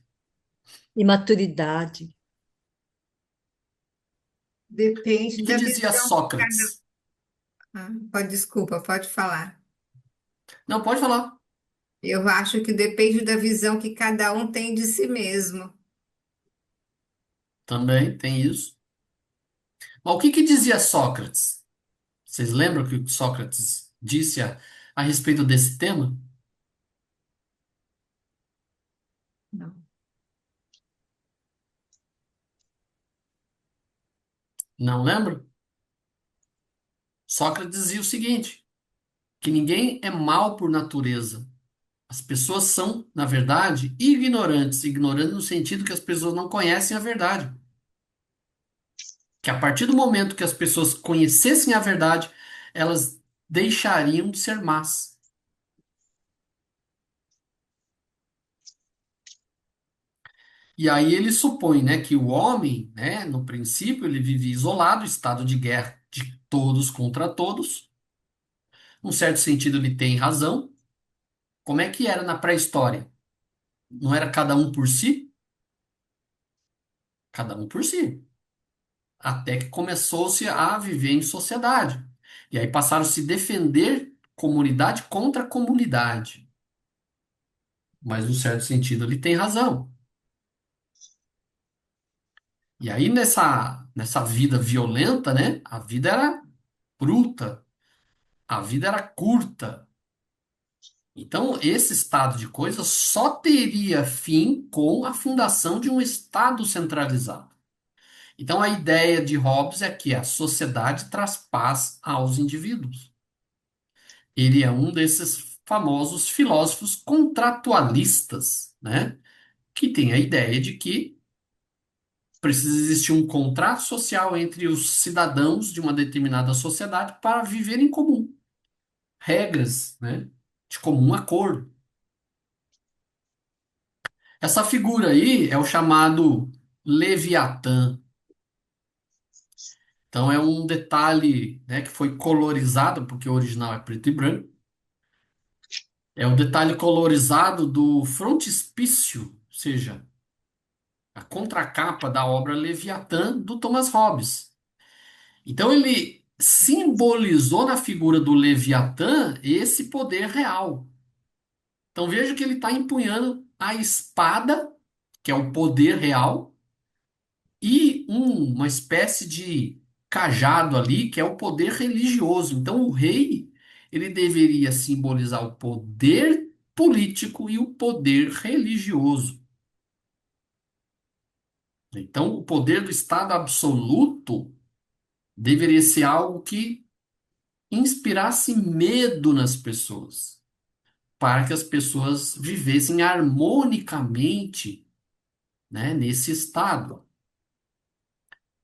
Imaturidade.
O
Depende
que
da
dizia
visão que cada...
Sócrates?
Desculpa, pode falar.
Não, pode falar.
Eu acho que depende da visão que cada um tem de si mesmo.
Também tem isso. Mas o que que dizia Sócrates? Vocês lembram o que Sócrates disse a respeito desse tema?
Não.
Não lembro? Sócrates dizia o seguinte, que ninguém é mal por natureza. As pessoas são, na verdade, ignorantes. Ignorantes no sentido que as pessoas não conhecem a verdade. Que a partir do momento que as pessoas conhecessem a verdade, elas deixariam de ser más. E aí ele supõe, né, que o homem, né, no princípio, ele vive isolado, estado de guerra de todos contra todos. Num certo sentido, ele tem razão. Como é que era na pré-história? Não era cada um por si? Cada um por si. Até que começou-se a viver em sociedade. E aí passaram a se defender comunidade contra comunidade. Mas, num certo sentido, ele tem razão. E aí, nessa vida violenta, né? A vida era bruta, a vida era curta. Então, esse estado de coisas só teria fim com a fundação de um Estado centralizado. Então, a ideia de Hobbes é que a sociedade traz paz aos indivíduos. Ele é um desses famosos filósofos contratualistas, né? Que tem a ideia de que precisa existir um contrato social entre os cidadãos de uma determinada sociedade para viver em comum. Regras, né? De comum acordo. Essa figura aí é o chamado Leviatã. Então é um detalhe, né, que foi colorizado, porque o original é preto e branco. É o detalhe colorizado do frontispício, ou seja, a contracapa da obra Leviatã do Thomas Hobbes. Então ele simbolizou na figura do Leviatã esse poder real. Então veja que ele está empunhando a espada, que é o poder real, e uma espécie de cajado ali, que é o poder religioso. Então, o rei, ele deveria simbolizar o poder político e o poder religioso. Então, o poder do Estado absoluto deveria ser algo que inspirasse medo nas pessoas, para que as pessoas vivessem harmonicamente, né, nesse estado.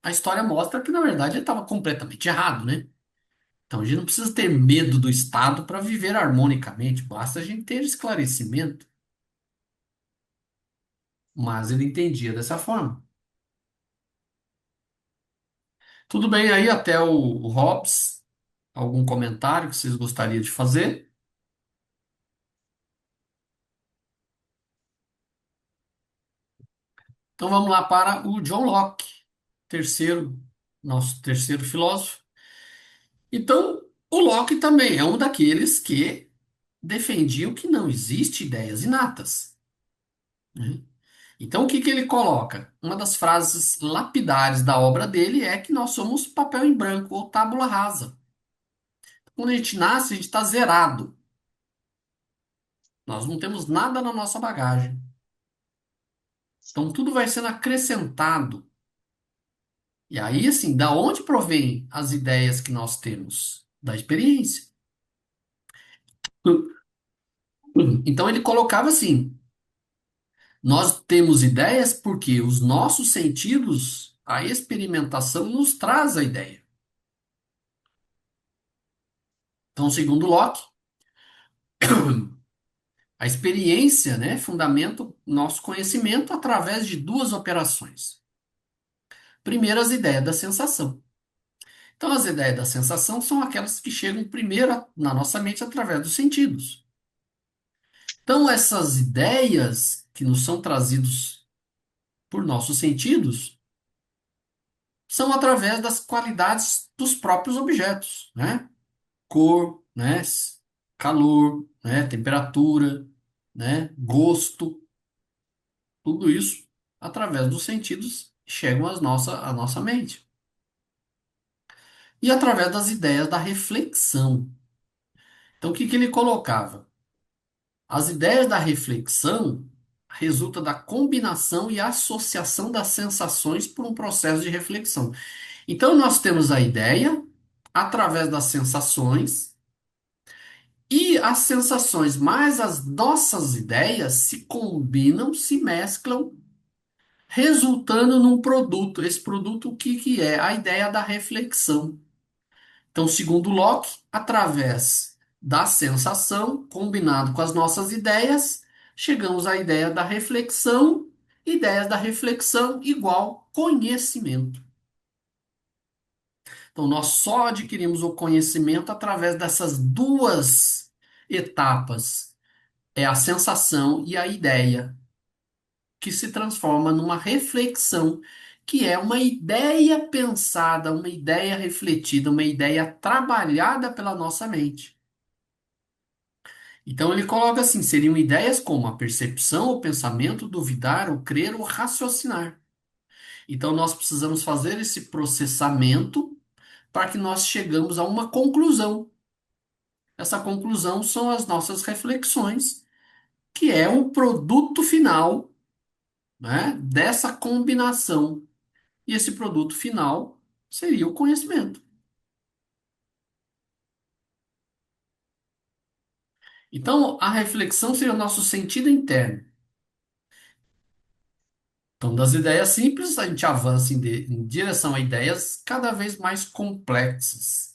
A história mostra que, na verdade, ele estava completamente errado, né? Então, a gente não precisa ter medo do Estado para viver harmonicamente, basta a gente ter esclarecimento. Mas ele entendia dessa forma. Tudo bem aí até o Hobbes? Algum comentário que vocês gostariam de fazer? Então vamos lá para o John Locke, terceiro, nosso terceiro filósofo. Então, o Locke também é um daqueles que defendiam que não existe ideias inatas, né? Então, o que que ele coloca? Uma das frases lapidares da obra dele é que nós somos papel em branco ou tábula rasa. Quando a gente nasce, a gente está zerado. Nós não temos nada na nossa bagagem. Então, tudo vai sendo acrescentado. E aí, assim, da onde provém as ideias que nós temos? Da experiência. Então, ele colocava assim: nós temos ideias porque os nossos sentidos, a experimentação nos traz a ideia. Então, segundo Locke, a experiência, né, fundamenta o nosso conhecimento através de duas operações. Primeiro, as ideias da sensação. Então, as ideias da sensação são aquelas que chegam primeiro na nossa mente através dos sentidos. Então, essas ideias que nos são trazidas por nossos sentidos são através das qualidades dos próprios objetos, né? Cor, né? Calor, né? Temperatura, né? Gosto. Tudo isso, através dos sentidos, chegam à nossa mente. E através das ideias da reflexão. Então, o que que ele colocava? As ideias da reflexão resultam da combinação e associação das sensações por um processo de reflexão. Então, nós temos a ideia, através das sensações, e as sensações mais as nossas ideias se combinam, se mesclam, resultando num produto. Esse produto, o que que é? A ideia da reflexão. Então, segundo Locke, através da sensação, combinado com as nossas ideias, chegamos à ideia da reflexão, ideias da reflexão igual conhecimento. Então, nós só adquirimos o conhecimento através dessas duas etapas. É a sensação e a ideia, que se transforma numa reflexão, que é uma ideia pensada, uma ideia refletida, uma ideia trabalhada pela nossa mente. Então ele coloca assim: seriam ideias como a percepção, o pensamento, duvidar, o crer, o raciocinar. Então nós precisamos fazer esse processamento para que nós chegamos a uma conclusão. Essa conclusão são as nossas reflexões, que é o produto final, né, dessa combinação. E esse produto final seria o conhecimento. Então, a reflexão seria o nosso sentido interno. Então, das ideias simples, a gente avança em direção a ideias cada vez mais complexas.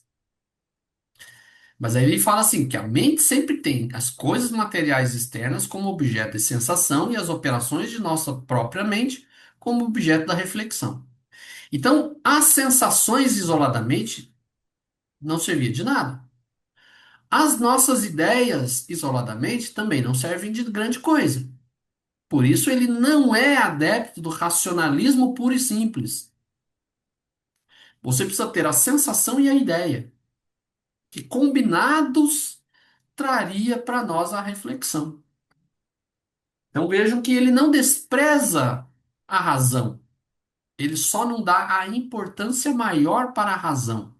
Mas aí ele fala assim, que a mente sempre tem as coisas materiais externas como objeto de sensação e as operações de nossa própria mente como objeto da reflexão. Então, as sensações isoladamente não serviam de nada. As nossas ideias isoladamente também não servem de grande coisa. Por isso, ele não é adepto do racionalismo puro e simples. Você precisa ter a sensação e a ideia, que combinados traria para nós a reflexão. Então vejam que ele não despreza a razão, ele só não dá a importância maior para a razão.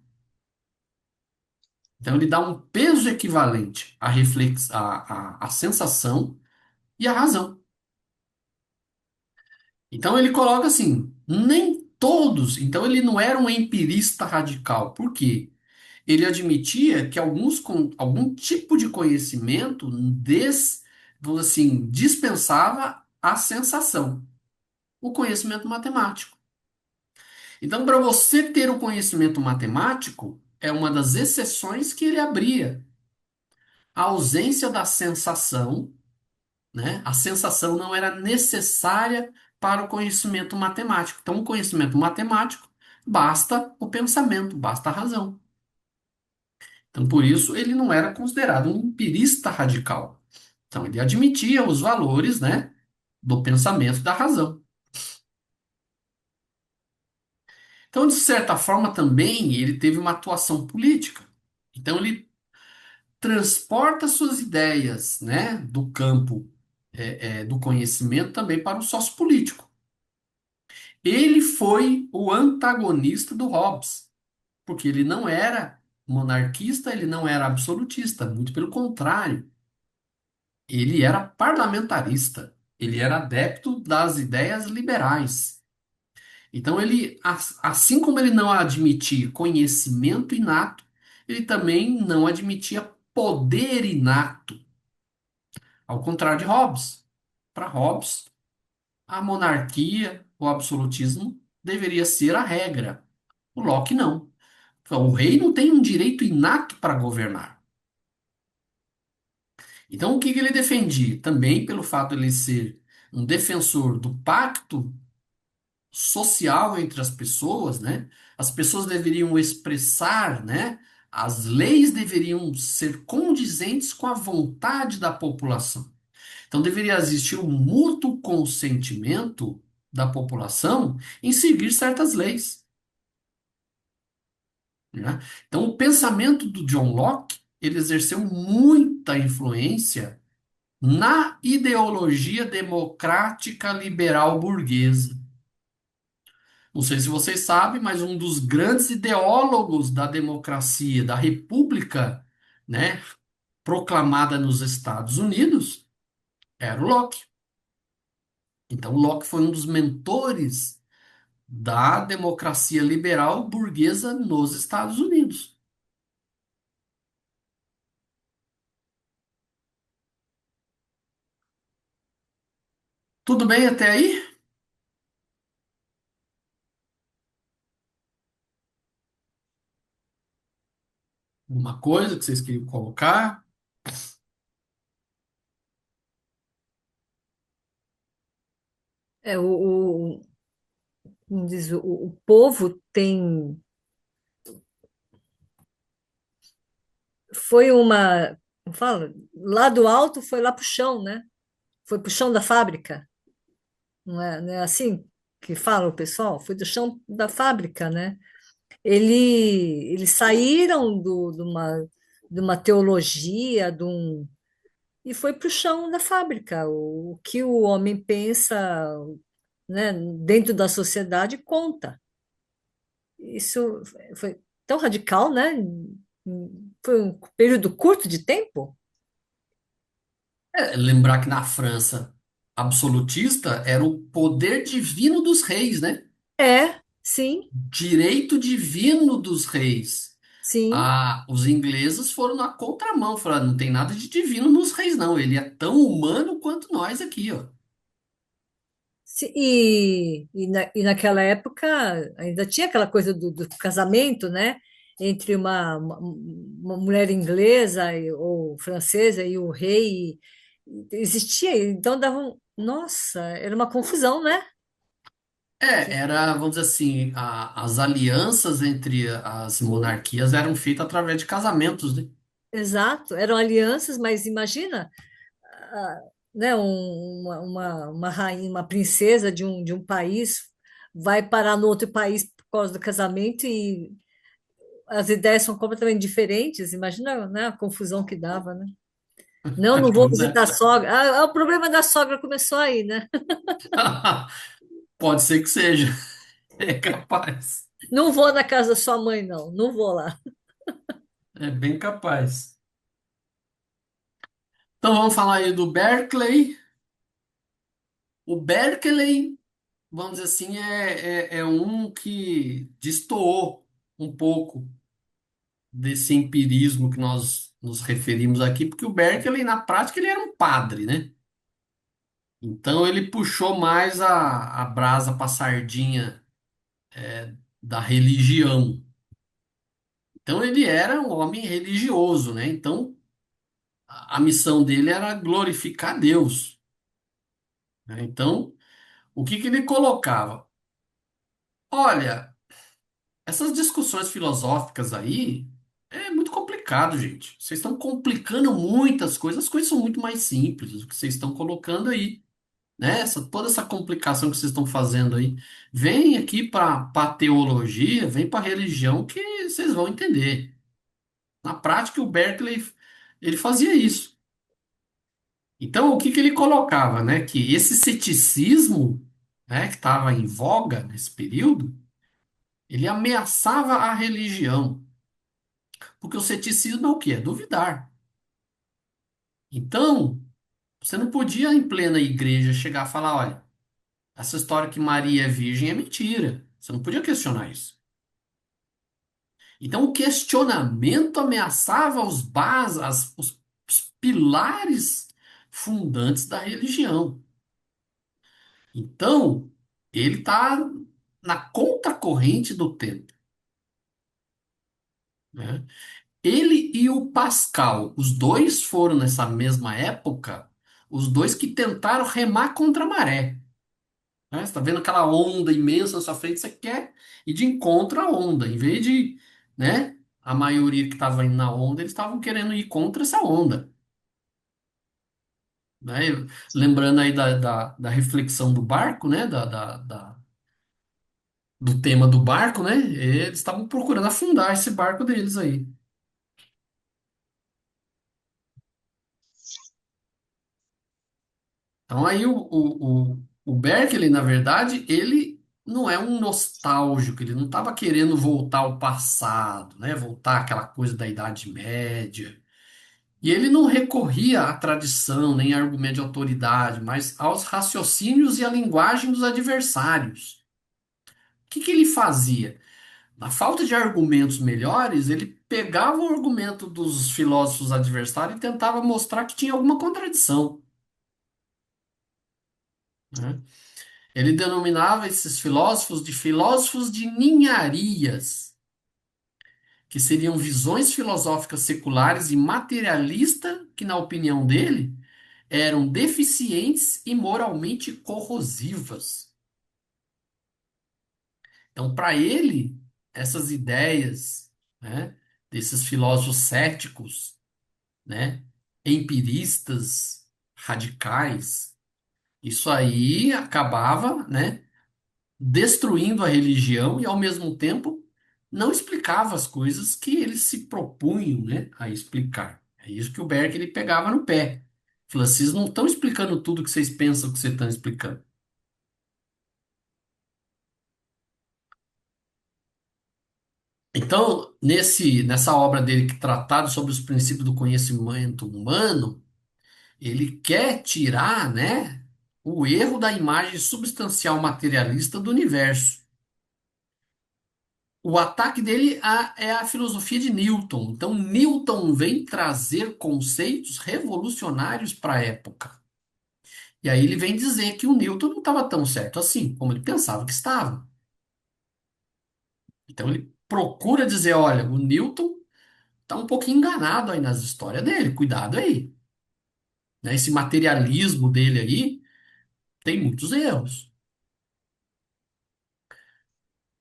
Então ele dá um peso equivalente à sensação e à razão. Então ele coloca assim, nem todos, então ele não era um empirista radical. Por quê? Ele admitia que algum tipo de conhecimento vamos assim, dispensava a sensação, o conhecimento matemático. Então, para você ter o conhecimento matemático, é uma das exceções que ele abria. A ausência da sensação, né? A sensação não era necessária para o conhecimento matemático. Então, o conhecimento matemático basta o pensamento, basta a razão. Então, por isso, ele não era considerado um empirista radical. Então, ele admitia os valores, né, do pensamento e da razão. Então, de certa forma, também ele teve uma atuação política. Então, ele transporta suas ideias, né, do campo do conhecimento também para o sociopolítico. Ele foi o antagonista do Hobbes, porque ele não era monarquista, ele não era absolutista, muito pelo contrário. Ele era parlamentarista, ele era adepto das ideias liberais. Então, assim como ele não admitia conhecimento inato, ele também não admitia poder inato, ao contrário de Hobbes. Para Hobbes, a monarquia, o absolutismo, deveria ser a regra. O Locke não. Então, o rei não tem um direito inato para governar. Então, o que que ele defendia? Também pelo fato de ele ser um defensor do pacto social entre as pessoas, né? As pessoas deveriam expressar, né? As leis deveriam ser condizentes com a vontade da população. Então, deveria existir um mútuo consentimento da população em seguir certas leis, né? Então, o pensamento do John Locke, ele exerceu muita influência na ideologia democrática liberal burguesa. Não sei se vocês sabem, mas um dos grandes ideólogos da democracia, da república, né, proclamada nos Estados Unidos, era o Locke. Então, Locke foi um dos mentores da democracia liberal burguesa nos Estados Unidos. Tudo bem até aí? Uma coisa que vocês queriam colocar?
É, como diz, o povo tem, foi uma, como fala, lá do alto foi lá para o chão, né? Foi para o chão da fábrica, não é assim que fala o pessoal? Foi do chão da fábrica, né? Eles saíram de uma teologia, e foi para o chão da fábrica. O que o homem pensa, né, dentro da sociedade conta. Isso foi tão radical, né? Foi um período curto de tempo.
Lembrar que na França absolutista era o poder divino dos reis, né?
É, sim,
Direito divino dos reis.
sim.
Ah, os ingleses foram na contramão, falaram, não tem nada de divino nos reis, não. Ele é tão humano quanto nós aqui, ó.
E naquela época ainda tinha aquela coisa do casamento, né? Entre uma mulher inglesa ou francesa e o rei. Existia, então Nossa, era uma confusão, né?
Era, vamos dizer assim, as alianças entre as
Sim.
monarquias eram feitas através de casamentos, né?
Exato, eram alianças, mas imagina, ah, né, uma rainha, uma princesa de um país vai parar no outro país por causa do casamento e as ideias são completamente diferentes. Imagina, né, a confusão que dava, né? Não, não vou
Pois
visitar
é.
a sogra. O problema da sogra começou aí, né?
Pode ser que seja. É capaz.
Não vou na casa da sua mãe, não. Não vou lá.
É bem capaz. Então vamos falar aí do Berkeley. O Berkeley, vamos dizer assim, é um que destoou um pouco desse empirismo que nós nos referimos aqui, porque o Berkeley, na prática, ele era um padre, né? Então ele puxou mais a brasa para sardinha da religião. Então ele era um homem religioso, né? Então a missão dele era glorificar Deus, né? Então o que que ele colocava? Olha, essas discussões filosóficas aí é muito complicado, gente. Vocês estão complicando muitas coisas, as coisas são muito mais simples, o que vocês estão colocando aí, né? Toda essa complicação que vocês estão fazendo aí, vem aqui para a teologia, vem para a religião que vocês vão entender. Na prática, o Berkeley ele fazia isso. Então, o que que ele colocava, né? Que esse ceticismo, né, que estava em voga nesse período, ele ameaçava a religião. Porque o ceticismo é o quê? É duvidar. Então, você não podia, em plena igreja, chegar a falar: olha, essa história que Maria é virgem é mentira. Você não podia questionar isso. Então, o questionamento ameaçava os pilares fundantes da religião. Então, ele está na contracorrente do tempo, né? Ele e o Pascal, os dois foram nessa mesma época, os dois que tentaram remar contra a maré, né? Você está vendo aquela onda imensa na sua frente, você quer ir de encontro à onda, em vez de, né? A maioria que estava indo na onda, eles estavam querendo ir contra essa onda, né? Lembrando aí da reflexão do barco, né? Do tema do barco, né? Eles estavam procurando afundar esse barco deles aí. Então aí o Berkeley, na verdade, ele não é um nostálgico, ele não estava querendo voltar ao passado, né? Voltar àquela coisa da Idade Média. E ele não recorria à tradição, nem a argumento de autoridade, mas aos raciocínios e à linguagem dos adversários. O que que ele fazia? Na falta de argumentos melhores, ele pegava o argumento dos filósofos adversários e tentava mostrar que tinha alguma contradição. né? Ele denominava esses filósofos de filósofos de ninharias, que seriam visões filosóficas seculares e materialista que, na opinião dele, eram deficientes e moralmente corrosivas. Então, para ele, essas ideias, né, desses filósofos céticos, né, empiristas, radicais, isso aí acabava, né, destruindo a religião e, ao mesmo tempo, não explicava as coisas que eles se propunham, né, a explicar. É isso que o Berkeley pegava no pé. Falou, vocês não estão explicando tudo que vocês pensam que vocês estão explicando. Então, nessa obra dele, que tratado sobre os princípios do conhecimento humano, ele quer tirar, né, o erro da imagem substancial materialista do universo. O ataque dele é a filosofia de Newton. Então, Newton vem trazer conceitos revolucionários para a época. E aí ele vem dizer que o Newton não estava tão certo assim, como ele pensava que estava. Então, ele procura dizer: olha, o Newton está um pouquinho enganado aí nas histórias dele, cuidado aí. Né? Esse materialismo dele aí tem muitos erros.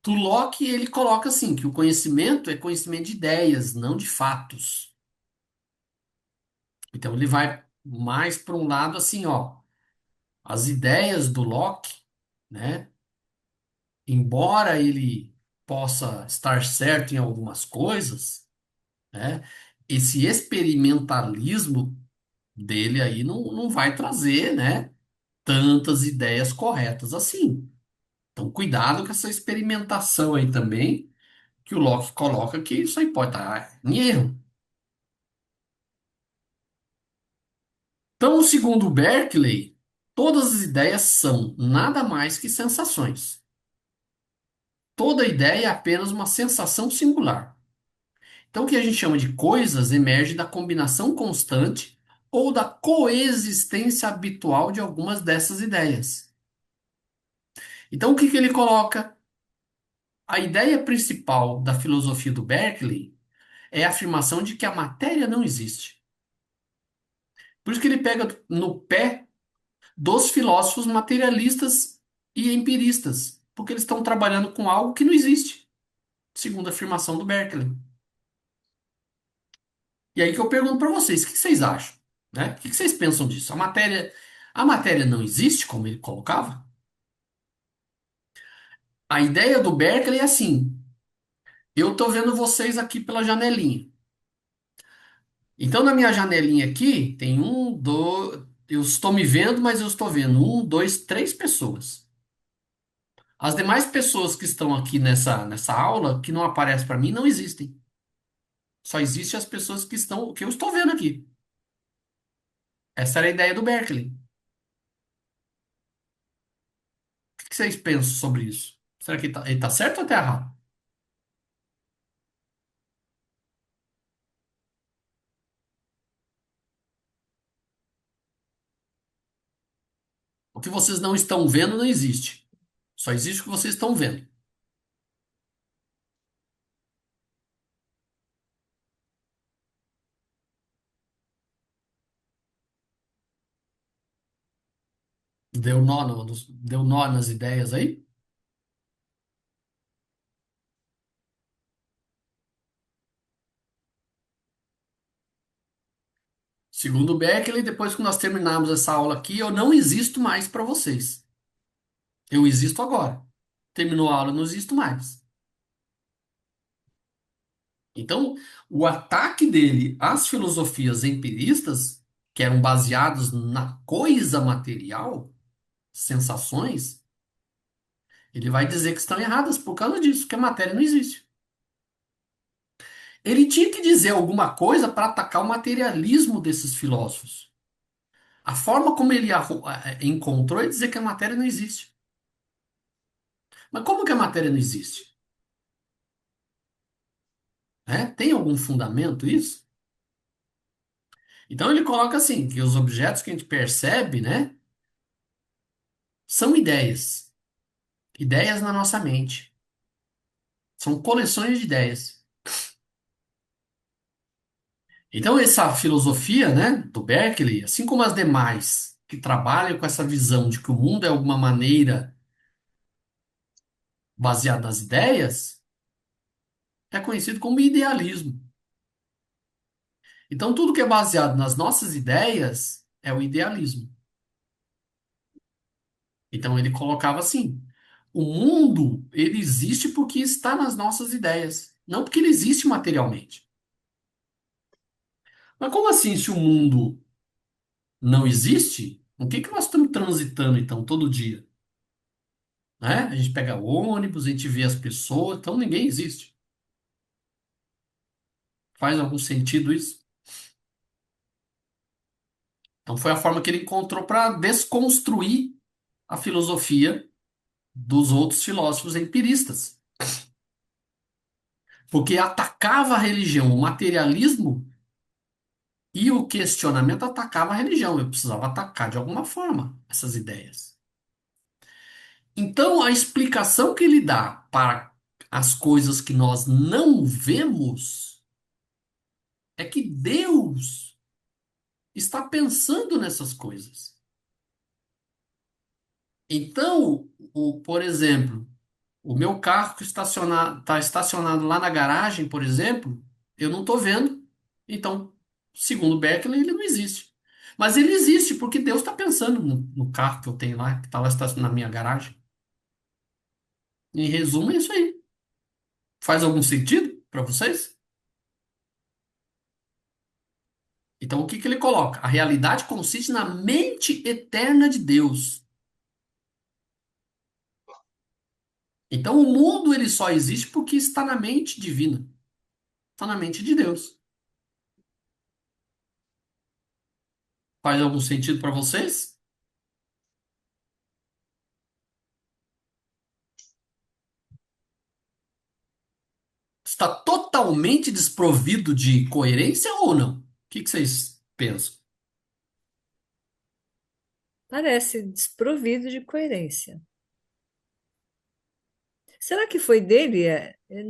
Do Locke, ele coloca assim, que o conhecimento é conhecimento de ideias, não de fatos. Então, ele vai mais para um lado assim, ó. As ideias do Locke, né? Embora ele possa estar certo em algumas coisas, né? Esse experimentalismo dele aí não vai trazer, né? Tantas ideias corretas assim. Então, cuidado com essa experimentação aí também, que o Locke coloca que isso aí pode estar em erro. Então, segundo Berkeley, todas as ideias são nada mais que sensações. Toda ideia é apenas uma sensação singular. Então, o que a gente chama de coisas emerge da combinação constante ou da coexistência habitual de algumas dessas ideias. Então, o que que ele coloca? A ideia principal da filosofia do Berkeley é a afirmação de que a matéria não existe. Por isso que ele pega no pé dos filósofos materialistas e empiristas, porque eles estão trabalhando com algo que não existe, segundo a afirmação do Berkeley. E aí que eu pergunto para vocês, o que vocês acham? Né? O que vocês pensam disso? A matéria não existe, como ele colocava? A ideia do Berkeley é assim: eu estou vendo vocês aqui pela janelinha. Então, na minha janelinha aqui, tem um, dois. Eu estou me vendo, mas eu estou vendo um, dois, três pessoas. As demais pessoas que estão aqui nessa aula, que não aparecem para mim, não existem. Só existem as pessoas que eu estou vendo aqui. Essa era a ideia do Berkeley. O que vocês pensam sobre isso? Será que ele tá certo ou está errado? O que vocês não estão vendo não existe. Só existe o que vocês estão vendo. Deu nó, deu nó nas ideias aí? Segundo o Beckley, depois que nós terminarmos essa aula aqui, eu não existo mais para vocês. Eu existo agora. Terminou a aula, eu não existo mais. Então, o ataque dele às filosofias empiristas, que eram baseadas na coisa material, sensações, ele vai dizer que estão erradas por causa disso, que a matéria não existe. Ele tinha que dizer alguma coisa para atacar o materialismo desses filósofos. A forma como ele encontrou é dizer que a matéria não existe. Mas como que a matéria não existe? Né? Tem algum fundamento isso? Então ele coloca assim, que os objetos que a gente percebe, né, são ideias. Ideias na nossa mente. São coleções de ideias. Então, essa filosofia, né, do Berkeley, assim como as demais que trabalham com essa visão de que o mundo é alguma maneira baseada nas ideias, é conhecido como idealismo. Então, tudo que é baseado nas nossas ideias é o idealismo. Então, ele colocava assim: o mundo, ele existe porque está nas nossas ideias, não porque ele existe materialmente. Mas como assim, se o mundo não existe, o que que nós estamos transitando então todo dia? Né? A gente pega o ônibus, a gente vê as pessoas, então ninguém existe. Faz algum sentido isso? Então foi a forma que ele encontrou para desconstruir a filosofia dos outros filósofos empiristas, porque atacava a religião, o materialismo e o questionamento atacava a religião. Eu precisava atacar de alguma forma essas ideias. Então a explicação que ele dá para as coisas que nós não vemos é que Deus está pensando nessas coisas. Então, por exemplo, o meu carro que está estacionado lá na garagem, por exemplo, eu não estou vendo. Então, segundo Berkeley, ele não existe. Mas ele existe porque Deus está pensando no carro que eu tenho lá, que está lá estacionado na minha garagem. Em resumo, é isso aí. Faz algum sentido para vocês? Então, o que que ele coloca? A realidade consiste na mente eterna de Deus. Então, o mundo ele só existe porque está na mente divina, está na mente de Deus. Faz algum sentido para vocês? Está totalmente desprovido de coerência ou não? O que que vocês pensam?
Parece desprovido de coerência. Será que foi dele?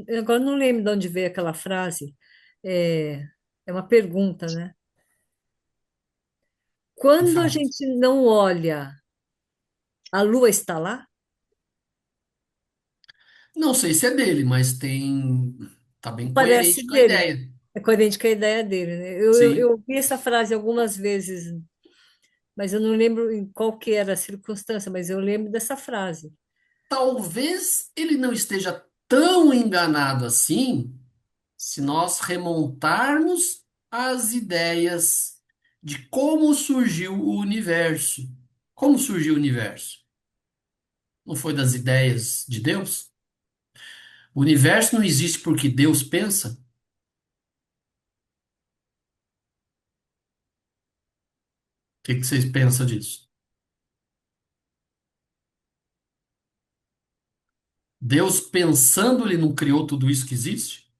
Eu agora não lembro de onde veio aquela frase. É, é uma pergunta, né?
Me
Quando a
fala.
gente não olha, a lua está lá?
Não sei se é dele, mas tem. Tá bem
Parece
coerente com a
dele.
ideia.
É coerente com a ideia dele, né? Eu
Sim.
ouvi essa frase algumas vezes, mas eu não lembro em qual que era a circunstância, mas eu lembro dessa frase.
Talvez ele não esteja tão enganado assim se nós remontarmos as ideias de como surgiu o universo. Como surgiu o universo? Não foi das ideias de Deus? O universo não existe porque Deus pensa? O que que vocês pensam disso? Deus pensando, ele não criou tudo isso que existe?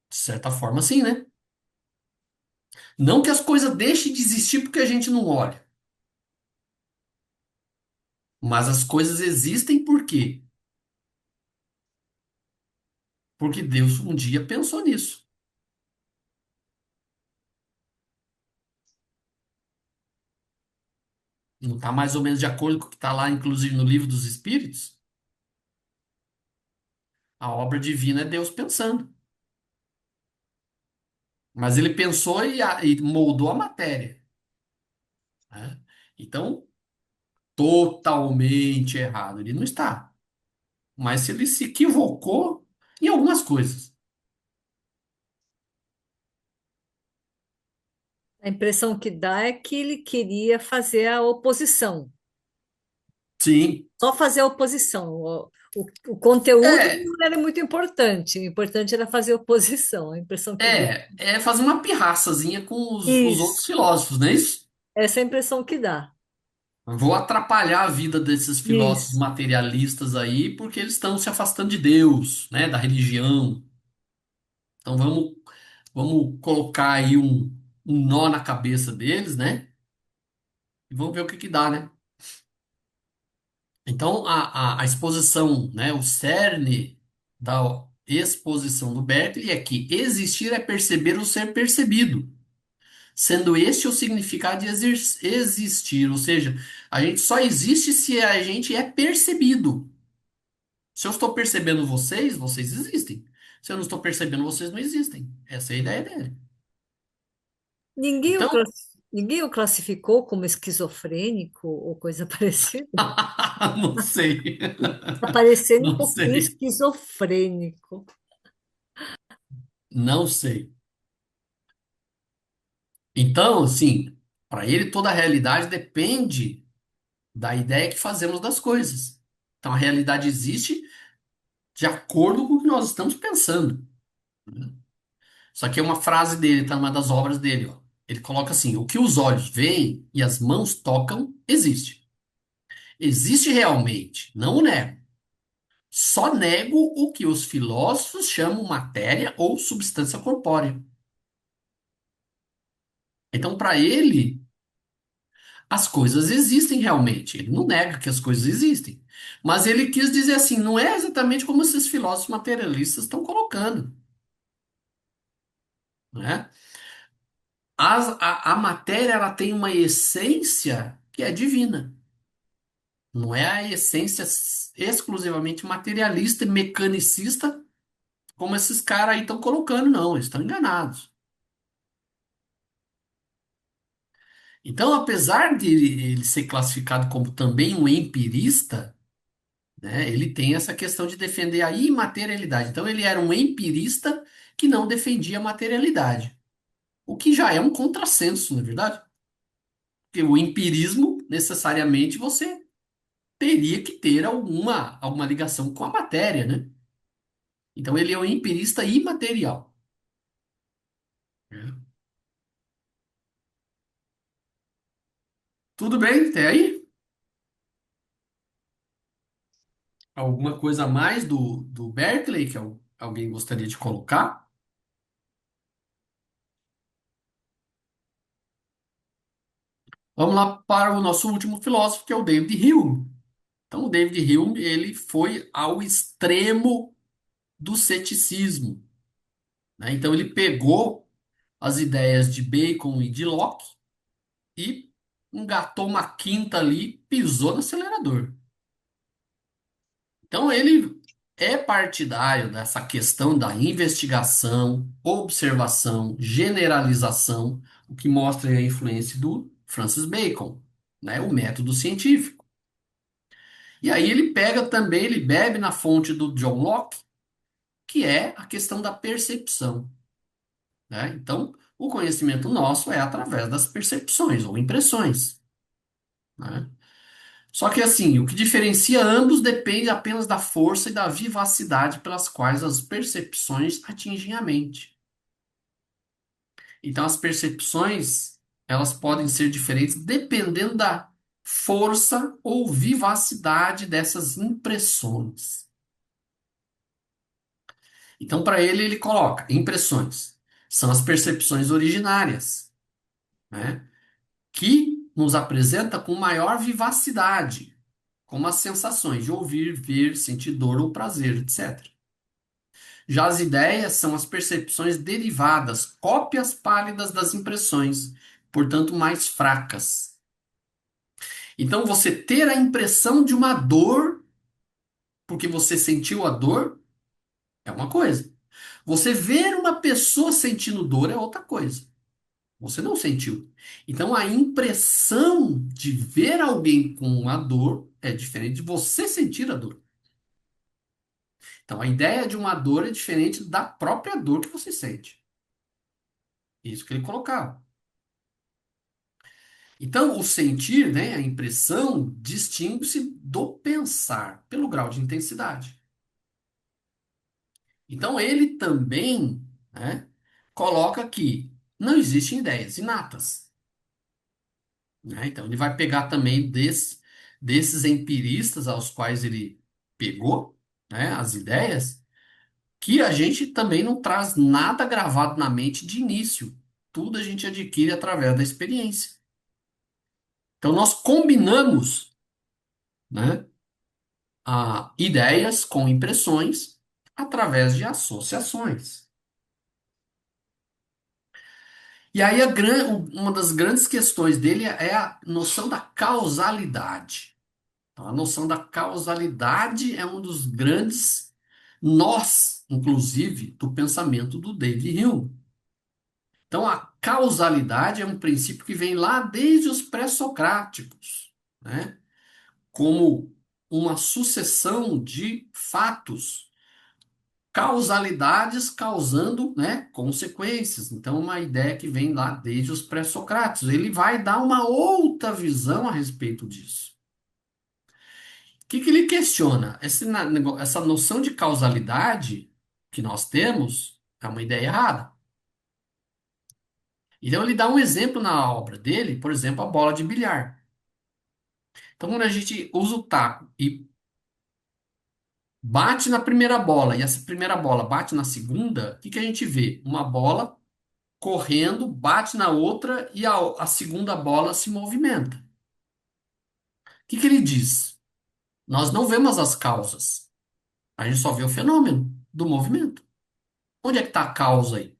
De certa forma, sim, né? Não que as coisas deixem de existir porque a gente não olha, mas as coisas existem por quê? Porque Deus um dia pensou nisso. Não está mais ou menos de acordo com o que está lá, inclusive no livro dos Espíritos? A obra divina é Deus pensando. Mas ele pensou e moldou a matéria, né? Então, totalmente errado. Ele não está. Mas ele se equivocou em algumas coisas.
A impressão que dá é que ele queria fazer a oposição,
Sim.
só fazer a oposição. O conteúdo
É,
não era muito importante, o importante era fazer a oposição, a impressão que dá.
é fazer uma pirraçazinha com os outros
Isso,
filósofos, não é isso?
essa é a impressão que dá.
Vou atrapalhar a vida desses filósofos
Isso.
materialistas aí, porque eles estão se afastando de Deus, né, da religião. Então vamos colocar aí um nó na cabeça deles, né? E vamos ver o que que dá, né? Então, a exposição, né, o cerne da exposição do Berkeley é que existir é perceber ou ser percebido, sendo este o significado de existir, ou seja, a gente só existe se a gente é percebido. Se eu estou percebendo vocês, vocês existem. Se eu não estou percebendo vocês, não existem. Essa é a ideia dele.
Ninguém o,
Então,
ninguém o classificou como esquizofrênico ou coisa parecida.
não sei.
Está parecendo um
Não
pouquinho
sei.
esquizofrênico.
Não sei. Então, assim, para ele toda a realidade depende da ideia que fazemos das coisas. Então, a realidade existe de acordo com o que nós estamos pensando. Isso aqui é uma frase dele, tá numa das obras dele, ó. Ele coloca assim: o que os olhos veem e as mãos tocam existe. Existe realmente, não o nego. Só nego o que os filósofos chamam matéria ou substância corpórea. Então, para ele, as coisas existem realmente. Ele não nega que as coisas existem. Mas ele quis dizer assim, não é exatamente como esses filósofos materialistas estão colocando, né? A matéria ela tem uma essência que é divina. Não é a essência exclusivamente materialista e mecanicista, como esses caras aí estão colocando, não. Eles estão enganados. Então, apesar de ele ser classificado como também um empirista, né, ele tem essa questão de defender a imaterialidade. Então, ele era um empirista que não defendia a materialidade, o que já é um contrassenso, não é verdade? Porque o empirismo, necessariamente, você teria que ter alguma ligação com a matéria, né? Então, ele é um empirista imaterial. Tudo bem até aí? Alguma coisa a mais do Berkeley que alguém gostaria de colocar? Vamos lá para o nosso último filósofo, que é o David Hume. Então, o David Hume, ele foi ao extremo do ceticismo, né? Então, ele pegou as ideias de Bacon e de Locke e engatou uma quinta ali, pisou no acelerador. Então, ele é partidário dessa questão da investigação, observação, generalização, o que mostra a influência do Francis Bacon, né? O método científico. E aí ele pega também, ele bebe na fonte do John Locke, que é a questão da percepção, né? Então, o conhecimento nosso é através das percepções ou impressões, né? Só que assim, o que diferencia ambos depende apenas da força e da vivacidade pelas quais as percepções atingem a mente. Então, as percepções, elas podem ser diferentes dependendo da força ou vivacidade dessas impressões. Então, para ele, ele coloca impressões. São as percepções originárias, né? Que nos apresenta com maior vivacidade, como as sensações de ouvir, ver, sentir dor ou prazer, etc. Já as ideias são as percepções derivadas, cópias pálidas das impressões, portanto mais fracas. Então, você ter a impressão de uma dor, porque você sentiu a dor, é uma coisa. Você ver uma pessoa sentindo dor é outra coisa. Você não sentiu. Então, a impressão de ver alguém com a dor é diferente de você sentir a dor. Então, a ideia de uma dor é diferente da própria dor que você sente. Isso que ele colocava. Então, o sentir, né, a impressão, distingue-se do pensar pelo grau de intensidade. Então, ele também, né, coloca que não existem ideias inatas, né? Então, ele vai pegar também desses empiristas aos quais ele pegou, né, as ideias, que a gente também não traz nada gravado na mente de início. tudo a gente adquire através da experiência. Então, nós combinamos, né, ideias com impressões através de associações. E aí, uma das grandes questões dele é a noção da causalidade. Então, a noção da causalidade é um dos grandes nós, inclusive, do pensamento do David Hume. Então, a causalidade é um princípio que vem lá desde os pré-socráticos, né? Como uma sucessão de fatos, causalidades causando, né, consequências. Então, uma ideia que vem lá desde os pré-socráticos. Ele vai dar uma outra visão a respeito disso. O que que ele questiona? Essa noção de causalidade que nós temos é uma ideia errada. Então, ele dá um exemplo na obra dele, por exemplo, a bola de bilhar. Então, quando a gente usa o taco e bate na primeira bola e essa primeira bola bate na segunda, o que que a gente vê? Uma bola correndo, bate na outra e a segunda bola se movimenta. O que que ele diz? Nós não vemos as causas, a gente só vê o fenômeno do movimento. Onde é que está a causa aí?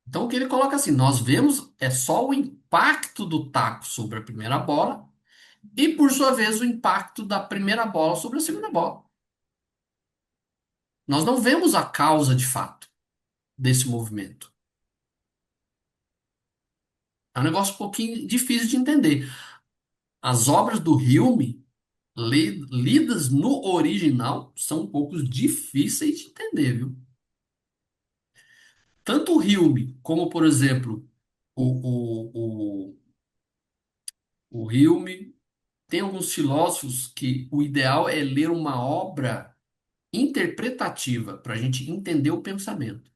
Então, o que ele coloca assim, nós vemos é só o impacto do taco sobre a primeira bola e, por sua vez, o impacto da primeira bola sobre a segunda bola. Nós não vemos a causa de fato desse movimento. É um negócio um pouquinho difícil de entender. As obras do Hume, lidas no original, são um pouco difíceis de entender, viu? Tanto o Hume, como, por exemplo, o Hume, tem alguns filósofos que o ideal é ler uma obra interpretativa para a gente entender o pensamento.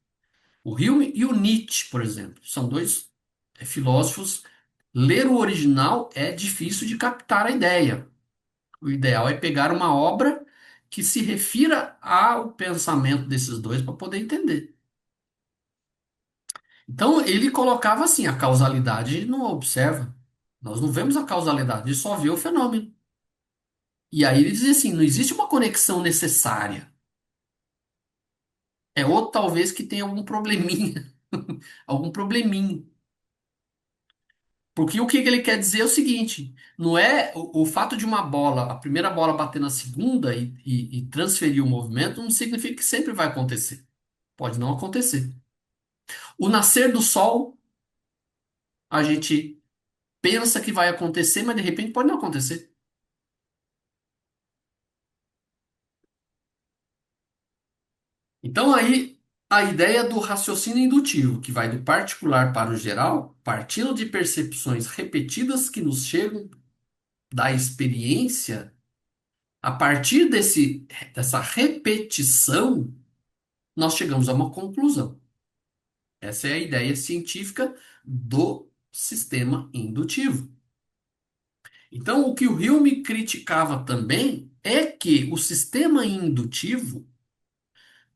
O Hume e o Nietzsche, por exemplo, são dois filósofos. Ler o original é difícil de captar a ideia. O ideal é pegar uma obra que se refira ao pensamento desses dois para poder entender. Então, ele colocava assim: a causalidade a gente não observa. Nós não vemos a causalidade, a gente só vê o fenômeno. E aí ele dizia assim: não existe uma conexão necessária. É outro talvez que tenha algum probleminha, algum probleminha. Porque o que que ele quer dizer é o seguinte: não é o fato de uma bola, a primeira bola bater na segunda e transferir o movimento, não significa que sempre vai acontecer. Pode não acontecer. O nascer do sol, a gente pensa que vai acontecer, mas de repente pode não acontecer. Então aí a ideia do raciocínio indutivo, que vai do particular para o geral, partindo de percepções repetidas que nos chegam da experiência, a partir dessa repetição, nós chegamos a uma conclusão. Essa é a ideia científica do sistema indutivo. Então, o que o Hume criticava também é que o sistema indutivo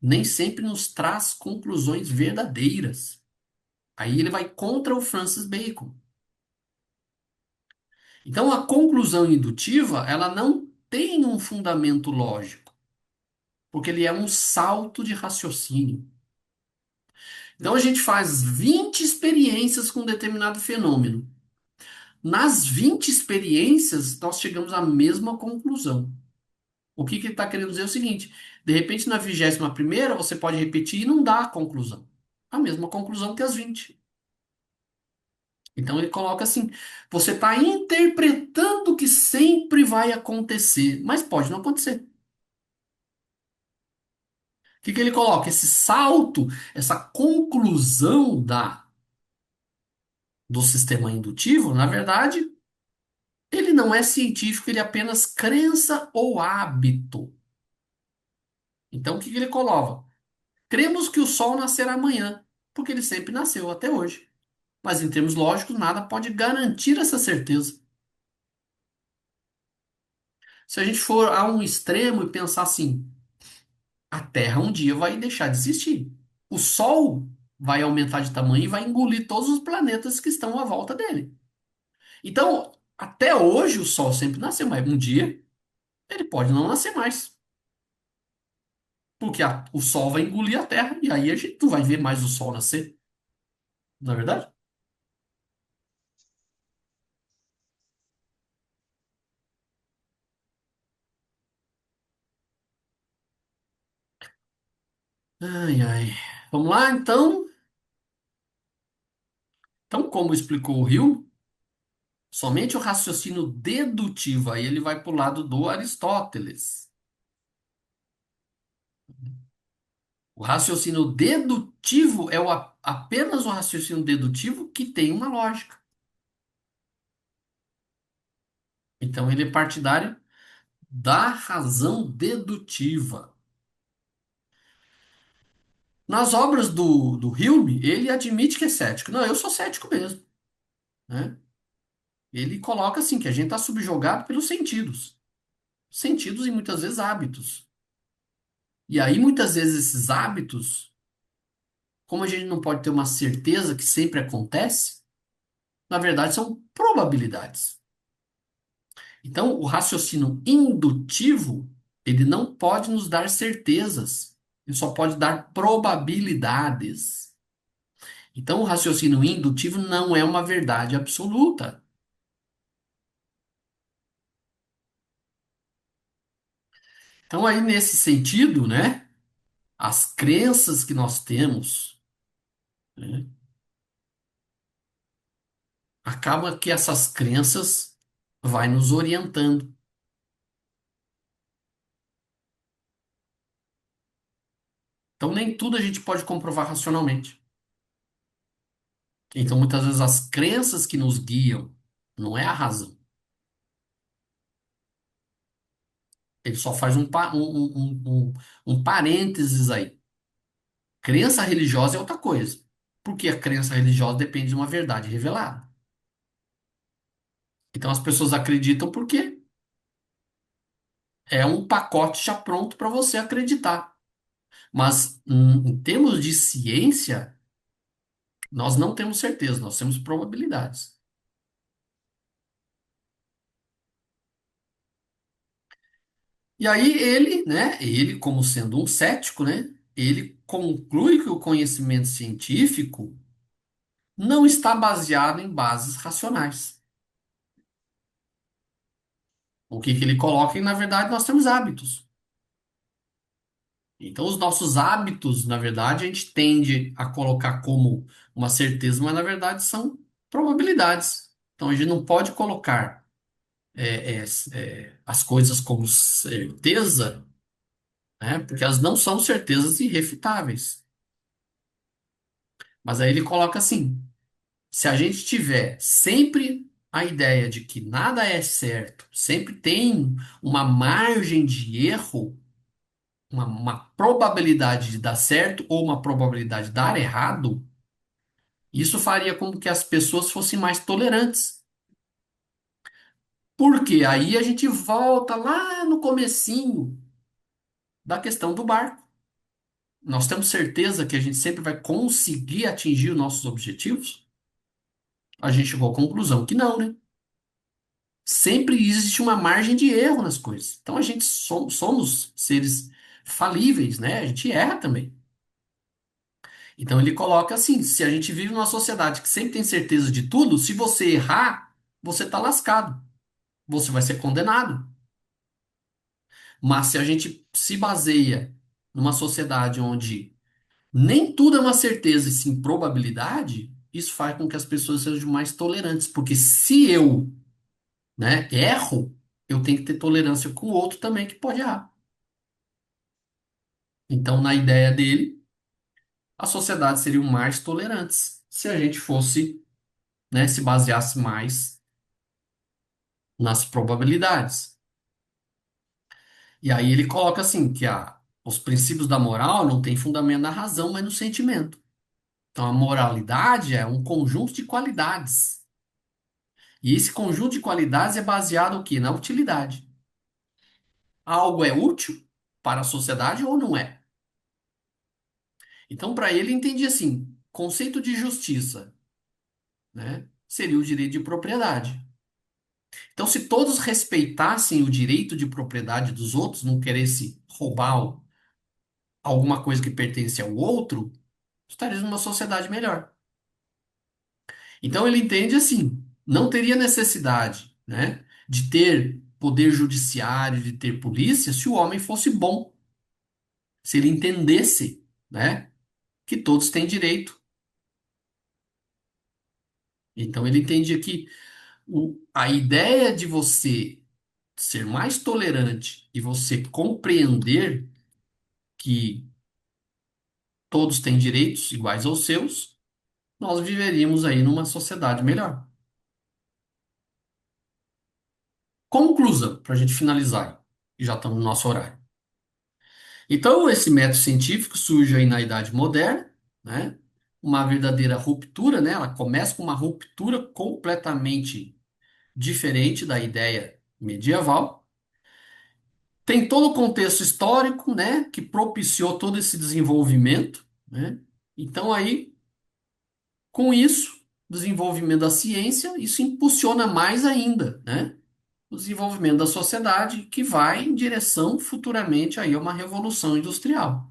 nem sempre nos traz conclusões verdadeiras. Aí ele vai contra o Francis Bacon. Então, a conclusão indutiva, ela não tem um fundamento lógico, porque ele é um salto de raciocínio. Então, a gente faz 20 experiências com um determinado fenômeno. Nas 20 experiências, nós chegamos à mesma conclusão. O que que ele está querendo dizer é o seguinte: de repente, na 21ª, você pode repetir e não dá a conclusão. A mesma conclusão que as 20. Então ele coloca assim: você está interpretando que sempre vai acontecer, mas pode não acontecer. O que que ele coloca? Esse salto, essa conclusão do sistema indutivo, na verdade, ele não é científico, ele é apenas crença ou hábito. Então o que que ele coloca? Cremos que o Sol nascerá amanhã, porque ele sempre nasceu até hoje. Mas em termos lógicos, nada pode garantir essa certeza. Se a gente for a um extremo e pensar assim, a Terra um dia vai deixar de existir. O Sol vai aumentar de tamanho e vai engolir todos os planetas que estão à volta dele. Então, até hoje o Sol sempre nasceu, mas um dia ele pode não nascer mais. Porque o Sol vai engolir a Terra e aí a gente não vai ver mais o Sol nascer. Não é verdade? Ai, ai. Vamos lá, então. Então, como explicou o Hill, somente o raciocínio dedutivo, aí ele vai para o lado do Aristóteles. O raciocínio dedutivo é apenas o raciocínio dedutivo que tem uma lógica. Então, ele é partidário da razão dedutiva. Nas obras do Hume, ele admite que é cético. Não, eu sou cético mesmo, né? Ele coloca assim que a gente está subjugado pelos sentidos. Sentidos e muitas vezes hábitos. E aí, muitas vezes, esses hábitos, como a gente não pode ter uma certeza que sempre acontece, na verdade são probabilidades. Então, o raciocínio indutivo, ele não pode nos dar certezas, ele só pode dar probabilidades. Então, o raciocínio indutivo não é uma verdade absoluta. Então, aí, nesse sentido, né, as crenças que nós temos, né, acaba que essas crenças vai nos orientando. Então, nem tudo a gente pode comprovar racionalmente. Então, muitas vezes, as crenças que nos guiam não é a razão. Ele só faz um parênteses aí. Crença religiosa é outra coisa. Porque a crença religiosa depende de uma verdade revelada. Então, as pessoas acreditam porque é um pacote já pronto para você acreditar. Mas, em termos de ciência, nós não temos certeza, nós temos probabilidades. E aí ele, né, ele como sendo um cético, né, ele conclui que o conhecimento científico não está baseado em bases racionais. O que que ele coloca? E, na verdade, nós temos hábitos. Então, os nossos hábitos, na verdade, a gente tende a colocar como uma certeza, mas na verdade são probabilidades. Então, a gente não pode colocar as coisas como certeza, né? Porque elas não são certezas irrefutáveis. Mas aí ele coloca assim: se a gente tiver sempre a ideia de que nada é certo, sempre tem uma margem de erro, uma probabilidade de dar certo ou uma probabilidade de dar errado, isso faria com que as pessoas fossem mais tolerantes. Porque aí a gente volta lá no comecinho da questão do barco. Nós temos certeza que a gente sempre vai conseguir atingir os nossos objetivos? A gente chegou à conclusão que não, né? Sempre existe uma margem de erro nas coisas. Então a gente somos seres falíveis, né? A gente erra também. Então ele coloca assim: se a gente vive numa sociedade que sempre tem certeza de tudo, se você errar, você está lascado. Você vai ser condenado. Mas se a gente se baseia numa sociedade onde nem tudo é uma certeza e sim probabilidade, isso faz com que as pessoas sejam mais tolerantes. Porque se eu, né, erro, eu tenho que ter tolerância com o outro também que pode errar. Então, na ideia dele, as sociedades seriam mais tolerantes se a gente fosse, né, se baseasse mais nas probabilidades. E aí ele coloca assim, que os princípios da moral não têm fundamento na razão, mas no sentimento. Então a moralidade é um conjunto de qualidades. E esse conjunto de qualidades é baseado o quê? Na utilidade. Algo é útil para a sociedade ou não é? Então, para ele, entendi assim. conceito de justiça, né, seria o direito de propriedade. Então, se todos respeitassem o direito de propriedade dos outros, não queresse roubar alguma coisa que pertence ao outro, estaríamos numa sociedade melhor. Então, ele entende assim, não teria necessidade, né, de ter poder judiciário, de ter polícia, se o homem fosse bom, se ele entendesse, né, que todos têm direito. Então, ele entende que a ideia de você ser mais tolerante e você compreender que todos têm direitos iguais aos seus, nós viveríamos aí numa sociedade melhor. Conclusão, para a gente finalizar, e já estamos no nosso horário. Então, esse método científico surge aí na Idade Moderna, né? Uma verdadeira ruptura, né? Ela começa com uma ruptura completamente diferente da ideia medieval. Tem todo o contexto histórico, né? Que propiciou todo esse desenvolvimento, né? Então, aí, com isso, desenvolvimento da ciência, isso impulsiona mais ainda, né? O desenvolvimento da sociedade que vai em direção futuramente aí a uma revolução industrial.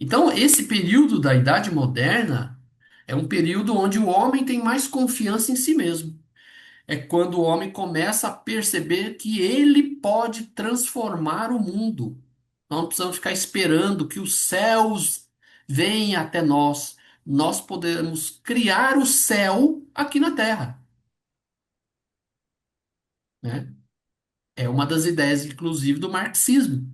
Então, esse período da Idade Moderna é um período onde o homem tem mais confiança em si mesmo. É quando o homem começa a perceber que ele pode transformar o mundo. Nós não precisamos ficar esperando que os céus venham até nós. Nós podemos criar o céu aqui na Terra, né? É uma das ideias, inclusive, do marxismo.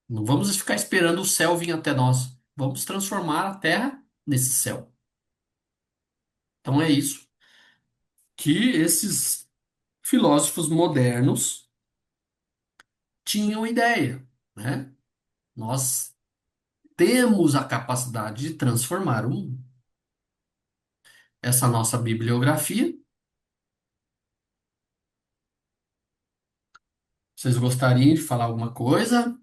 Não vamos ficar esperando o céu vir até nós. Vamos transformar a Terra nesse céu. Então é isso que esses filósofos modernos tinham ideia, né? Nós temos a capacidade de transformar o mundo. Essa nossa bibliografia. Vocês gostariam de falar alguma coisa?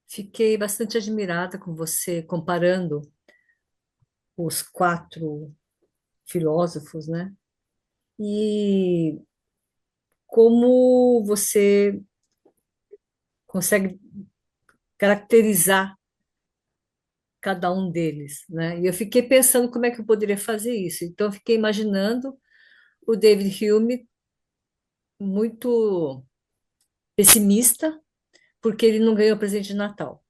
Fiquei bastante admirada com você comparando os quatro filósofos, né? E como você consegue caracterizar cada um deles, né? E eu fiquei pensando como é que eu poderia fazer isso. Então, eu fiquei imaginando o David Hume muito pessimista, porque ele não ganhou presente de Natal.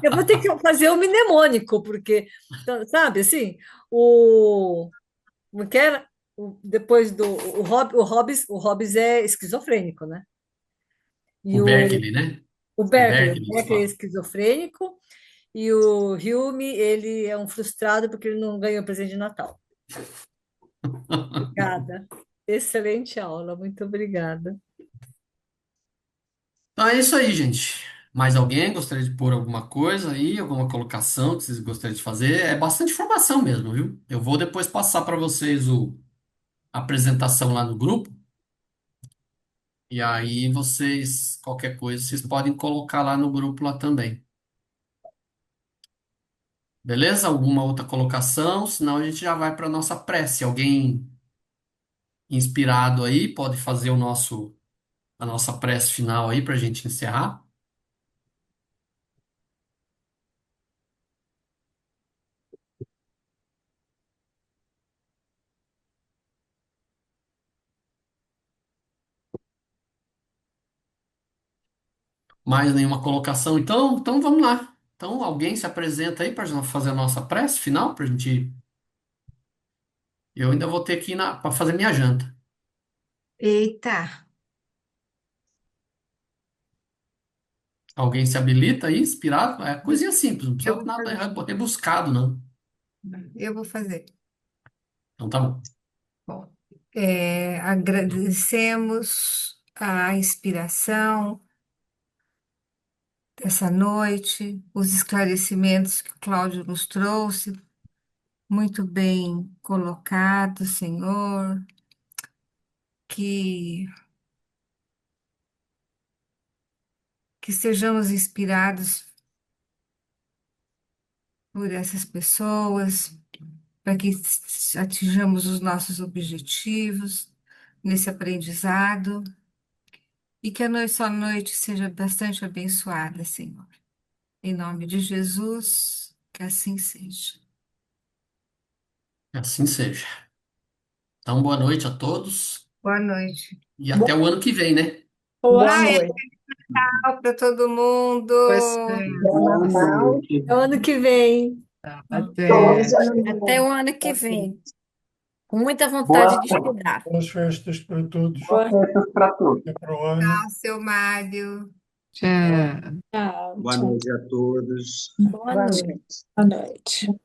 Eu vou ter que fazer o mnemônico, porque, então, sabe, assim, como que era? Depois do o Hobbes é esquizofrênico, né?
O
E
Berkeley, né? O
O
Berkeley,
Berkeley é
fala.
esquizofrênico, e o Hume, ele é um frustrado porque ele não ganhou presente de Natal. Obrigada. Excelente aula, muito obrigada.
Então é isso aí, gente. Mais alguém gostaria de pôr alguma coisa aí, alguma colocação que vocês gostariam de fazer? É bastante informação mesmo, viu? Eu vou depois passar para vocês a apresentação lá no grupo, e aí vocês, qualquer coisa, vocês podem colocar lá no grupo lá também. Beleza? Alguma outra colocação? Senão a gente já vai para nossa prece. Alguém inspirado aí pode fazer a nossa prece final aí para a gente encerrar? Mais nenhuma colocação? Então vamos lá. Então alguém se apresenta aí para fazer a nossa prece final para a gente. Eu ainda vou ter que ir para fazer minha janta.
Eita,
Alguém se habilita aí, inspirado? É coisinha simples, não
eu
precisa
vou
nada
fazer.
rebuscado, não.
Eu vou fazer.
Então tá bom.
Bom, agradecemos a inspiração dessa noite, os esclarecimentos que o Cláudio nos trouxe. muito bem colocado, Senhor, que, que sejamos inspirados por essas pessoas, para que atinjamos os nossos objetivos nesse aprendizado e que a nossa noite seja bastante abençoada, Senhor. Em nome de Jesus, que assim seja.
Assim seja. Então, boa noite a todos
Boa noite.
e até o ano que vem, né?
Boa
Ah, é
noite.
Natal para todo mundo.
Pois é.
Bom Natal.
Até o ano que vem.
Até.
Até o ano que vem, com muita vontade
Boas,
de estudar.
Boas festas para todos.
boas festas para todos.
Até para o ano.
Tchau, seu Mário.
Tchau.
Tchau,
Boa
tchau.
noite a todos.
Boa
Boa
noite.
noite. Boa noite.